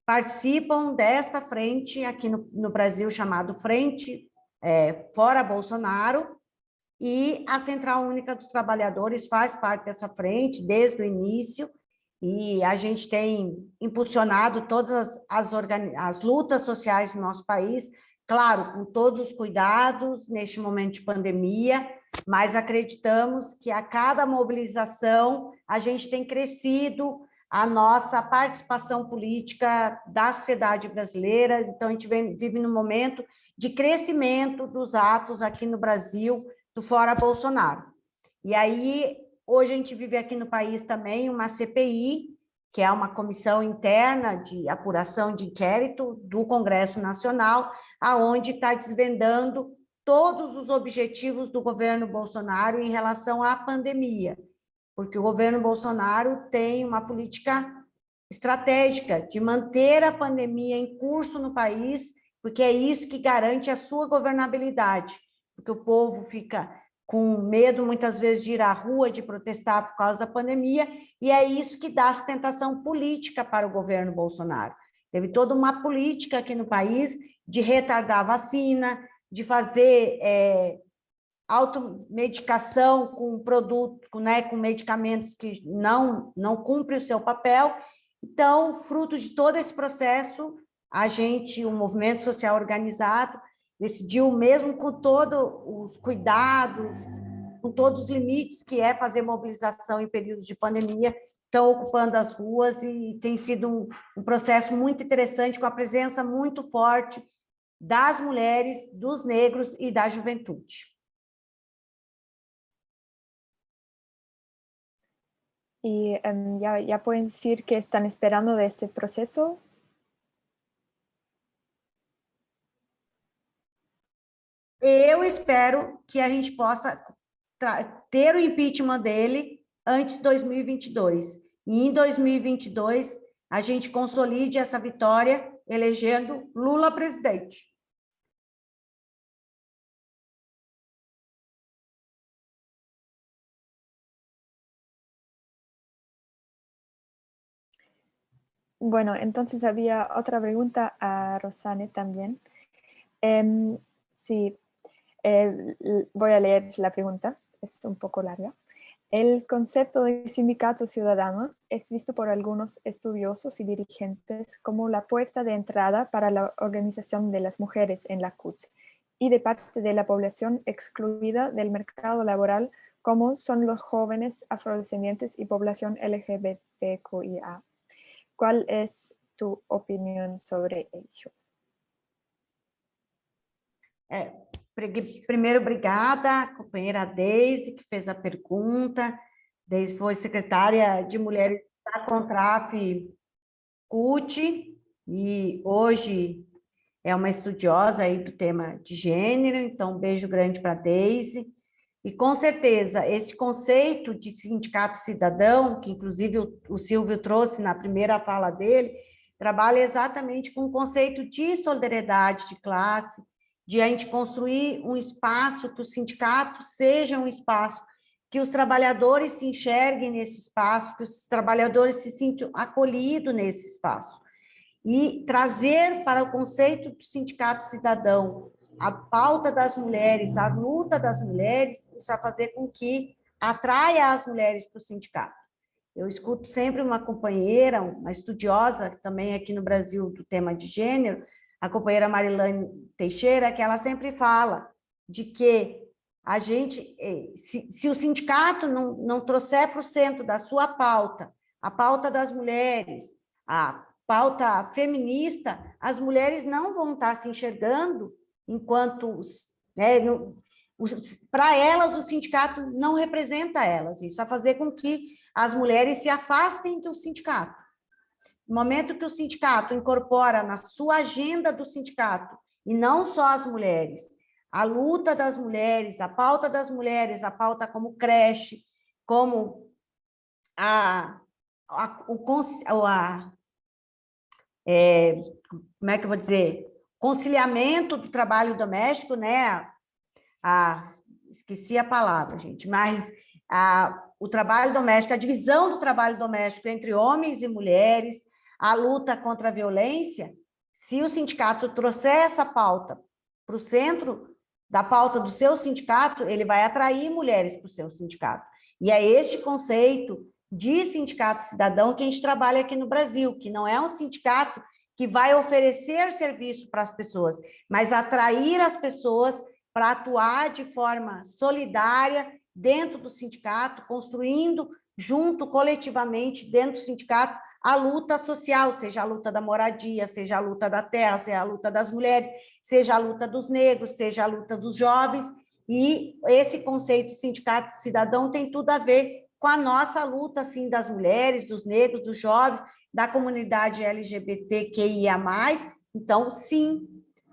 participam desta frente aqui no Brasil, chamado Frente Fora Bolsonaro, e a Central Única dos Trabalhadores faz parte dessa frente desde o início, e a gente tem impulsionado todas as lutas sociais no nosso país, claro, com todos os cuidados neste momento de pandemia, mas acreditamos que a cada mobilização a gente tem crescido a nossa participação política da sociedade brasileira. Então, a gente vive num momento de crescimento dos atos aqui no Brasil do Fora Bolsonaro. E aí, hoje a gente vive aqui no país também uma CPI, que é uma comissão interna de apuração de inquérito do Congresso Nacional, aonde está desvendando todos os objetivos do governo Bolsonaro em relação à pandemia, porque o governo Bolsonaro tem uma política estratégica de manter a pandemia em curso no país, porque é isso que garante a sua governabilidade, porque o povo fica com medo, muitas vezes, de ir à rua, de protestar por causa da pandemia, e é isso que dá sustentação política para o governo Bolsonaro. Teve toda uma política aqui no país de retardar a vacina, de fazer automedicação com produtos, né, com medicamentos que não cumprem o seu papel. Então, fruto de todo esse processo, a gente, o movimento social organizado, decidiu, mesmo com todos os cuidados, com todos os limites que é fazer mobilização em períodos de pandemia, estão ocupando as ruas, e tem sido um processo muito interessante, com a presença muito forte das mulheres, dos negros e da juventude. ¿Y ya pueden decir qué están esperando de este proceso? Eu espero que a gente possa ter o impeachment dele antes de 2022. E em 2022, a gente consolide essa vitória elegendo Lula presidente. Bueno, entonces había otra pregunta a Rosane también. Sí, voy a leer la pregunta, es un poco larga. El concepto de sindicato ciudadano es visto por algunos estudiosos y dirigentes como la puerta de entrada para la organización de las mujeres en la CUT y de parte de la población excluida del mercado laboral, como son los jóvenes afrodescendientes y población LGBTQIA. ¿Cuál es tu opinião sobre ello? Primeiro, obrigada, companheira Deise, que fez a pergunta. Deise foi secretária de Mulheres da Contraf CUT, e hoje é uma estudiosa aí do tema de gênero, então um beijo grande para a Deise. E, com certeza, esse conceito de sindicato cidadão, que inclusive o Silvio trouxe na primeira fala dele, trabalha exatamente com o conceito de solidariedade de classe, de a gente construir um espaço que o sindicato seja um espaço que os trabalhadores se enxerguem nesse espaço, que os trabalhadores se sintam acolhidos nesse espaço. E trazer para o conceito do sindicato cidadão a pauta das mulheres, a luta das mulheres, isso vai fazer com que atraia as mulheres para o sindicato. Eu escuto sempre uma companheira, uma estudiosa, também aqui no Brasil, do tema de gênero, a companheira Marilane Teixeira, que ela sempre fala de que a gente, se o sindicato não trouxer para o centro da sua pauta, a pauta das mulheres, a pauta feminista, as mulheres não vão estar se enxergando enquanto, para elas, o sindicato não representa elas. Isso vai fazer com que as mulheres se afastem do sindicato. No momento que o sindicato incorpora na sua agenda do sindicato, e não só as mulheres, a luta das mulheres, a pauta das mulheres, a pauta como creche, como como é que eu vou dizer? Conciliamento do trabalho doméstico, né? Esqueci a palavra, gente, mas o trabalho doméstico, a divisão do trabalho doméstico entre homens e mulheres, a luta contra a violência, se o sindicato trouxer essa pauta para o centro da pauta do seu sindicato, ele vai atrair mulheres para o seu sindicato. E é este conceito de sindicato cidadão que a gente trabalha aqui no Brasil, que não é um sindicato que vai oferecer serviço para as pessoas, mas atrair as pessoas para atuar de forma solidária dentro do sindicato, construindo junto, coletivamente, dentro do sindicato, a luta social, seja a luta da moradia, seja a luta da terra, seja a luta das mulheres, seja a luta dos negros, seja a luta dos jovens, e esse conceito de sindicato cidadão tem tudo a ver com a nossa luta, assim, das mulheres, dos negros, dos jovens, da comunidade LGBTQIA+. Então, sim,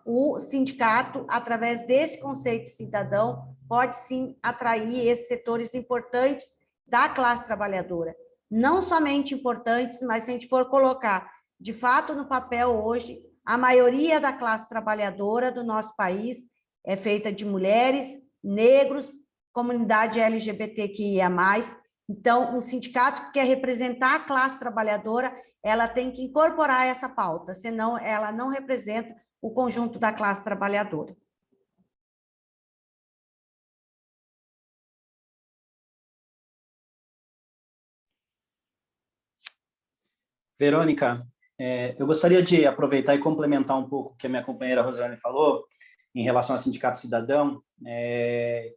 o sindicato, através desse conceito cidadão, pode, sim, atrair esses setores importantes da classe trabalhadora. Não somente importantes, mas se a gente for colocar, de fato, no papel hoje, a maioria da classe trabalhadora do nosso país é feita de mulheres, negros, comunidade LGBTQIA+. Então, um sindicato que quer representar a classe trabalhadora, ela tem que incorporar essa pauta, senão ela não representa o conjunto da classe trabalhadora. Verônica, eu gostaria de aproveitar e complementar um pouco o que a minha companheira Rosane falou em relação ao Sindicato Cidadão,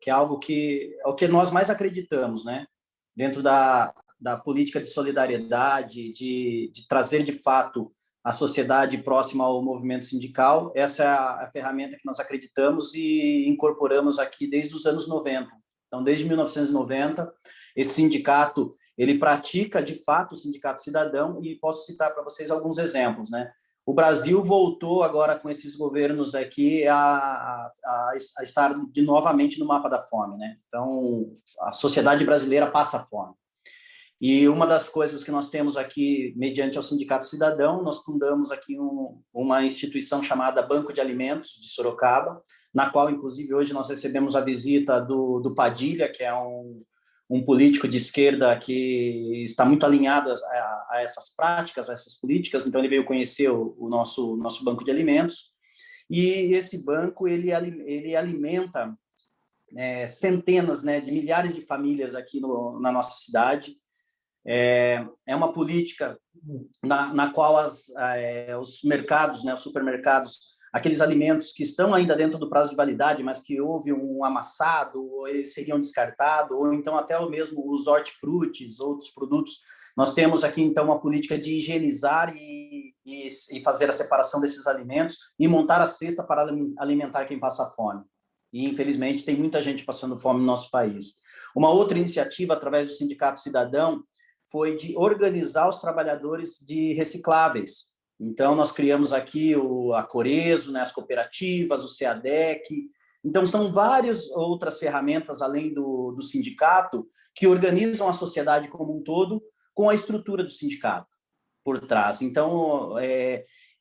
que é algo que é o que nós mais acreditamos, né? Dentro da política de solidariedade, de trazer, de fato, a sociedade próxima ao movimento sindical. Essa é a ferramenta que nós acreditamos e incorporamos aqui desde os anos 90. Então, desde 1990, esse sindicato, ele pratica, de fato, o Sindicato Cidadão, e posso citar para vocês alguns exemplos, né? O Brasil voltou agora com esses governos aqui a estar novamente no mapa da fome, né? Então, a sociedade brasileira passa fome. E uma das coisas que nós temos aqui, mediante o Sindicato Cidadão, nós fundamos aqui uma instituição chamada Banco de Alimentos de Sorocaba, na qual, inclusive, hoje nós recebemos a visita do Padilha, que é um político de esquerda que está muito alinhado a essas práticas, a essas políticas, então ele veio conhecer o nosso Banco de Alimentos, e esse banco, ele alimenta centenas, né, de milhares de famílias aqui na nossa cidade. É uma política na qual os mercados, né, os supermercados, aqueles alimentos que estão ainda dentro do prazo de validade, mas que houve um amassado, ou eles seriam descartados, ou então até mesmo os hortifrutis, outros produtos. Nós temos aqui, então, uma política de higienizar e fazer a separação desses alimentos e montar a cesta para alimentar quem passa fome. E, infelizmente, tem muita gente passando fome no nosso país. Uma outra iniciativa, através do Sindicato Cidadão, foi de organizar os trabalhadores de recicláveis. Então, nós criamos aqui a Corezo, né, as cooperativas, o CEADEC. Então, são várias outras ferramentas, além do sindicato, que organizam a sociedade como um todo com a estrutura do sindicato por trás. Então,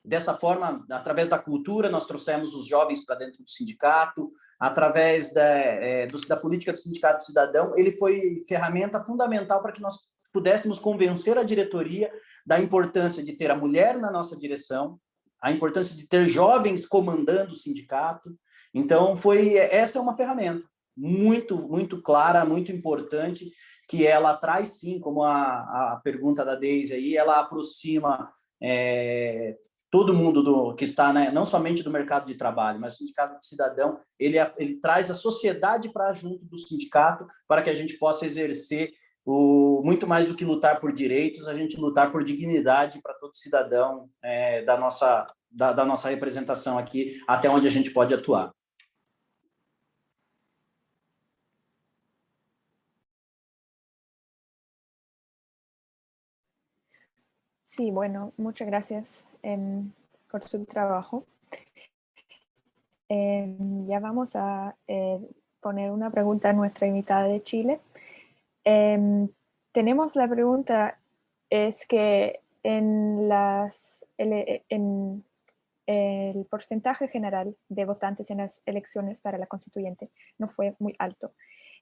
dessa forma, através da cultura, nós trouxemos os jovens para dentro do sindicato, através da política do Sindicato Cidadão, ele foi ferramenta fundamental para que nós pudéssemos convencer a diretoria da importância de ter a mulher na nossa direção, a importância de ter jovens comandando o sindicato. Então, essa é uma ferramenta muito, muito clara, muito importante, que ela traz, sim, como a pergunta da Deise aí, ela aproxima todo mundo que está, né, não somente do mercado de trabalho, mas o Sindicato Cidadão, ele traz a sociedade para junto do sindicato, para que a gente possa exercer muito mais do que lutar por direitos, a gente lutar por dignidade para todo cidadão da nossa representação aqui, até onde a gente pode atuar. Sí, bueno, muchas gracias por su trabajo. Ya vamos a poner una pregunta a nuestra invitada de Chile. Tenemos la pregunta, es que en el porcentaje general de votantes en las elecciones para la constituyente no fue muy alto.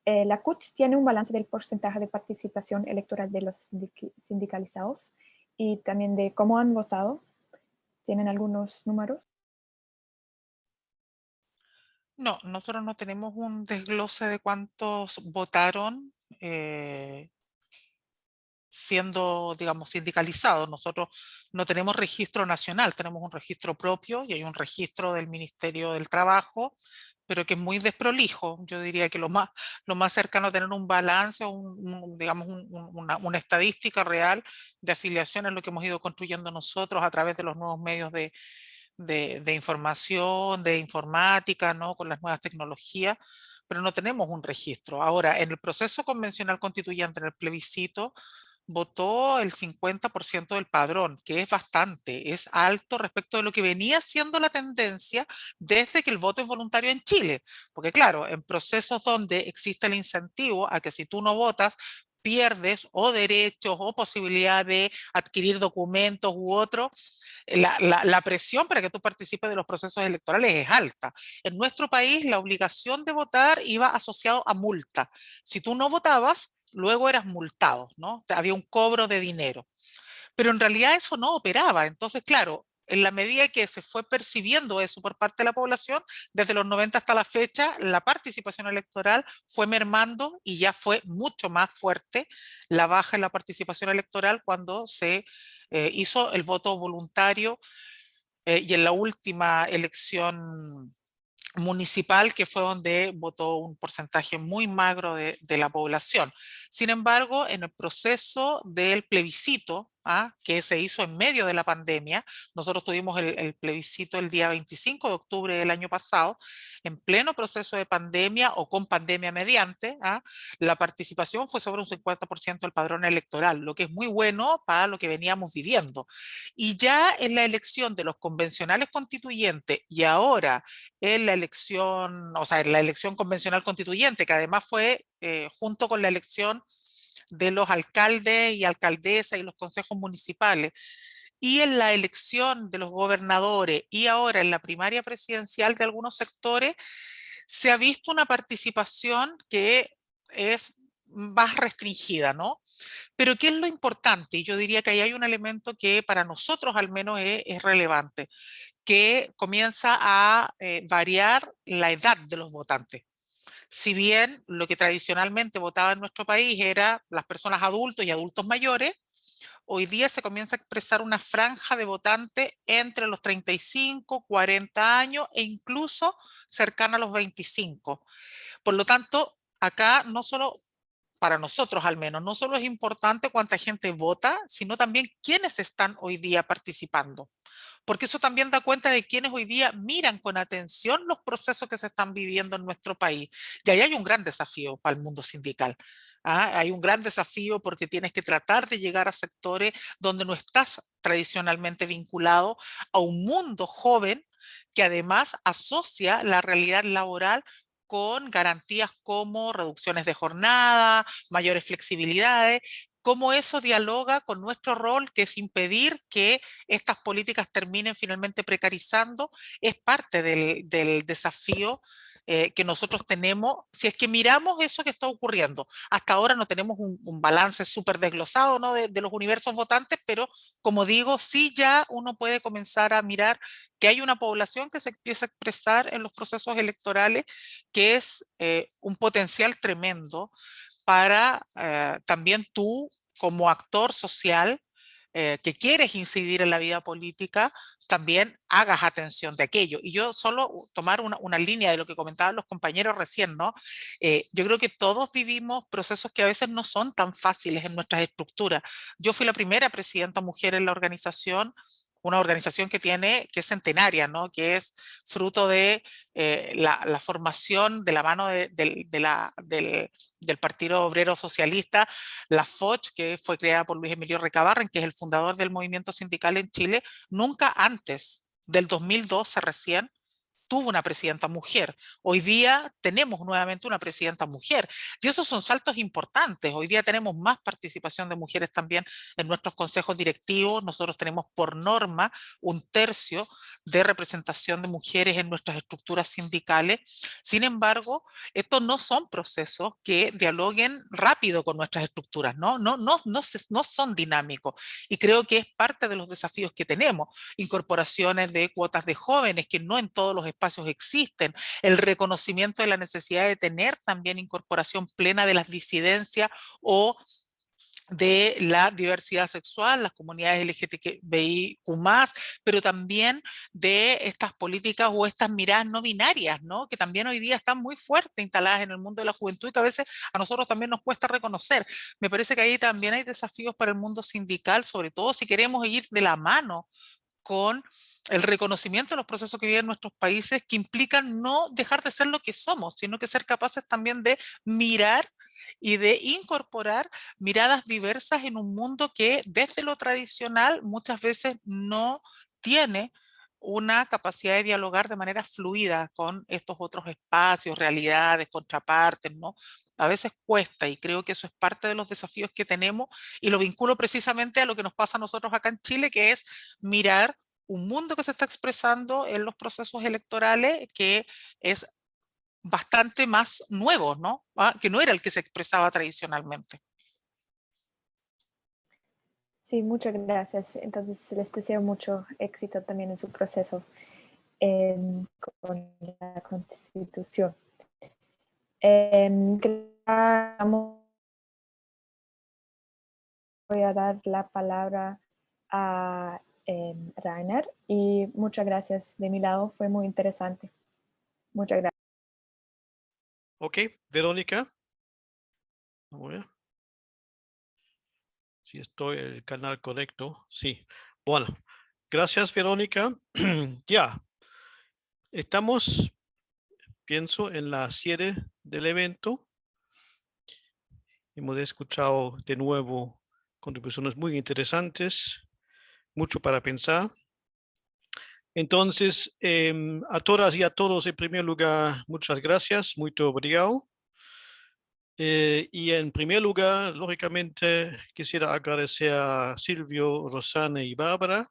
La CUT tiene un balance del porcentaje de participación electoral de los sindicalizados y también de cómo han votado. ¿Tienen algunos números? No, nosotros no tenemos un desglose de cuántos votaron siendo, digamos, sindicalizados. Nosotros no tenemos registro nacional, tenemos un registro propio y hay un registro del Ministerio del Trabajo, pero que es muy desprolijo. Yo diría que lo más cercano a tener un balance o digamos, una estadística real de afiliación es lo que hemos ido construyendo nosotros a través de los nuevos medios de información, de informática, ¿no? Con las nuevas tecnologías, pero no tenemos un registro. Ahora, en el proceso convencional constituyente, en el plebiscito, votó el 50% del padrón, que es bastante, es alto respecto de lo que venía siendo la tendencia desde que el voto es voluntario en Chile. Porque claro, en procesos donde existe el incentivo a que si tú no votas, pierdes o derechos o posibilidad de adquirir documentos u otro, la presión para que tú participes de los procesos electorales es alta. En nuestro país la obligación de votar iba asociado a multa. Si tú no votabas, luego eras multado, ¿no? Había un cobro de dinero. Pero en realidad eso no operaba. Entonces, claro, en la medida que se fue percibiendo eso por parte de la población, desde los 90 hasta la fecha, la participación electoral fue mermando y ya fue mucho más fuerte la baja en la participación electoral cuando se hizo el voto voluntario y en la última elección municipal, que fue donde votó un porcentaje muy magro de la población. Sin embargo, en el proceso del plebiscito, que se hizo en medio de la pandemia, nosotros tuvimos el plebiscito el día 25 de octubre del año pasado, en pleno proceso de pandemia o con pandemia mediante, la participación fue sobre un 50% del padrón electoral, lo que es muy bueno para lo que veníamos viviendo. Y ya en la elección de los convencionales constituyentes y ahora en la elección, o sea, en la elección convencional constituyente, que además fue junto con la elección de los alcaldes y alcaldesas y los consejos municipales. Y en la elección de los gobernadores y ahora en la primaria presidencial de algunos sectores, se ha visto una participación que es más restringida, ¿no? Pero ¿qué es lo importante? Yo diría que ahí hay un elemento que para nosotros al menos es relevante, que comienza a variar la edad de los votantes. Si bien lo que tradicionalmente votaba en nuestro país era las personas adultos y adultos mayores, hoy día se comienza a expresar una franja de votantes entre los 35, 40 años e incluso cercana a los 25. Por lo tanto, acá no solo, para nosotros al menos, no solo es importante cuánta gente vota, sino también quiénes están hoy día participando. Porque eso también da cuenta de quienes hoy día miran con atención los procesos que se están viviendo en nuestro país. Y ahí hay un gran desafío para el mundo sindical. Hay un gran desafío porque tienes que tratar de llegar a sectores donde no estás tradicionalmente vinculado a un mundo joven que además asocia la realidad laboral con garantías como reducciones de jornada, mayores flexibilidades, cómo eso dialoga con nuestro rol, que es impedir que estas políticas terminen finalmente precarizando, es parte del desafío que nosotros tenemos, si es que miramos eso que está ocurriendo. Hasta ahora no tenemos un balance súper desglosado, ¿no? de los universos votantes, pero como digo, sí ya uno puede comenzar a mirar que hay una población que se empieza a expresar en los procesos electorales, que es un potencial tremendo para también tú, como actor social que quieres incidir en la vida política, también hagas atención de aquello. Y yo solo tomar una línea de lo que comentaban los compañeros recién, ¿no? Yo creo que todos vivimos procesos que a veces no son tan fáciles en nuestras estructuras. Yo fui la primera presidenta mujer en la organización, una organización que es centenaria, ¿no? Que es fruto de la formación de la mano del Partido Obrero Socialista, la FOCH, que fue creada por Luis Emilio Recabarren, que es el fundador del movimiento sindical en Chile. Nunca antes del 2012 recién tuvo una presidenta mujer. Hoy día tenemos nuevamente una presidenta mujer. Y esos son saltos importantes. Hoy día tenemos más participación de mujeres también en nuestros consejos directivos. Nosotros tenemos por norma 1/3 de representación de mujeres en nuestras estructuras sindicales. Sin embargo, estos no son procesos que dialoguen rápido con nuestras estructuras, no son dinámicos. Y creo que es parte de los desafíos que tenemos. Incorporaciones de cuotas de jóvenes que no en todos los espacios existen, el reconocimiento de la necesidad de tener también incorporación plena de las disidencias o de la diversidad sexual, las comunidades LGTBIQ+, pero también de estas políticas o estas miradas no binarias, ¿no? Que también hoy día están muy fuertes instaladas en el mundo de la juventud y que a veces a nosotros también nos cuesta reconocer. Me parece que ahí también hay desafíos para el mundo sindical, sobre todo si queremos ir de la mano con el reconocimiento de los procesos que viven nuestros países, que implican no dejar de ser lo que somos, sino que ser capaces también de mirar y de incorporar miradas diversas en un mundo que desde lo tradicional muchas veces no tiene una capacidad de dialogar de manera fluida con estos otros espacios, realidades, contrapartes, ¿no? A veces cuesta y creo que eso es parte de los desafíos que tenemos y lo vinculo precisamente a lo que nos pasa a nosotros acá en Chile, que es mirar un mundo que se está expresando en los procesos electorales que es bastante más nuevo, ¿no? Que no era el que se expresaba tradicionalmente. Sí, muchas gracias. Entonces les deseo mucho éxito también en su proceso con la Constitución. Voy a dar la palabra a Rainer y muchas gracias de mi lado, fue muy interesante. Muchas gracias. Ok, Verónica. Vamos a ver. Si estoy en el canal correcto. Sí. Bueno, gracias, Verónica. Ya. Estamos, pienso, en la serie del evento. Hemos escuchado de nuevo contribuciones muy interesantes, mucho para pensar. Entonces, a todas y a todos, en primer lugar, muchas gracias, muy obrigado. Y en primer lugar, lógicamente, quisiera agradecer a Silvio, Rosane y Bárbara.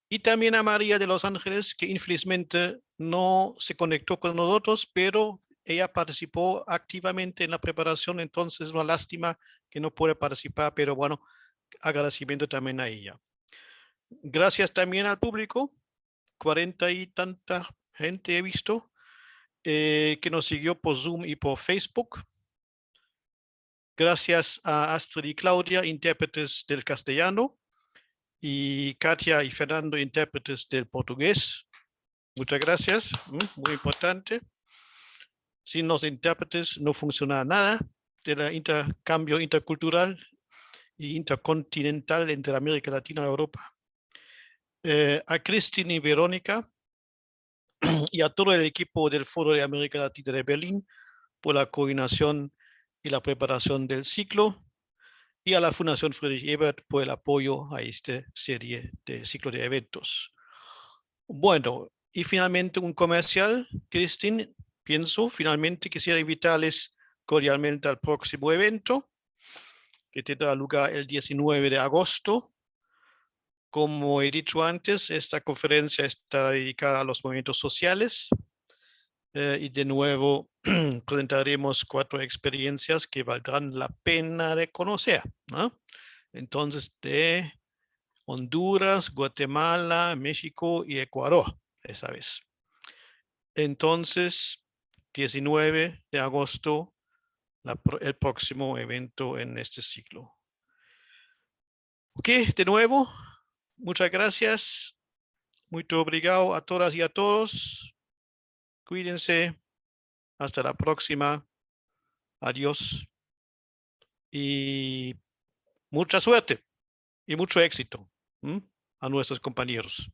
Y también a María de Los Ángeles, que infelizmente no se conectó con nosotros, pero ella participó activamente en la preparación, entonces es una lástima que no puede participar, pero bueno, agradecimiento también a ella. Gracias también al público, 40 y tanta gente he visto, que nos siguió por Zoom y por Facebook. Gracias a Astrid y Claudia, intérpretes del castellano, y Katia y Fernando, intérpretes del portugués. Muchas gracias, muy importante. Sin los intérpretes no funciona nada del intercambio intercultural e intercontinental entre América Latina y Europa. A Cristina y Verónica y a todo el equipo del Foro de América Latina de Berlín por la coordinación y la preparación del ciclo, y a la Fundación Friedrich Ebert por el apoyo a esta serie de ciclo de eventos. Bueno, y finalmente un comercial, Cristina. Pienso, finalmente, quisiera invitarles cordialmente al próximo evento, que tendrá lugar el 19 de agosto. Como he dicho antes, esta conferencia está dedicada a los movimientos sociales. Y de nuevo, presentaremos 4 experiencias que valdrán la pena de conocer, ¿no? Entonces, de Honduras, Guatemala, México y Ecuador, esa vez. Entonces, 19 de agosto, el próximo evento en este ciclo. Ok, de nuevo, muchas gracias. Muito obrigado a todas y a todos. Cuídense. Hasta la próxima. Adiós. Y mucha suerte y mucho éxito a nuestros compañeros.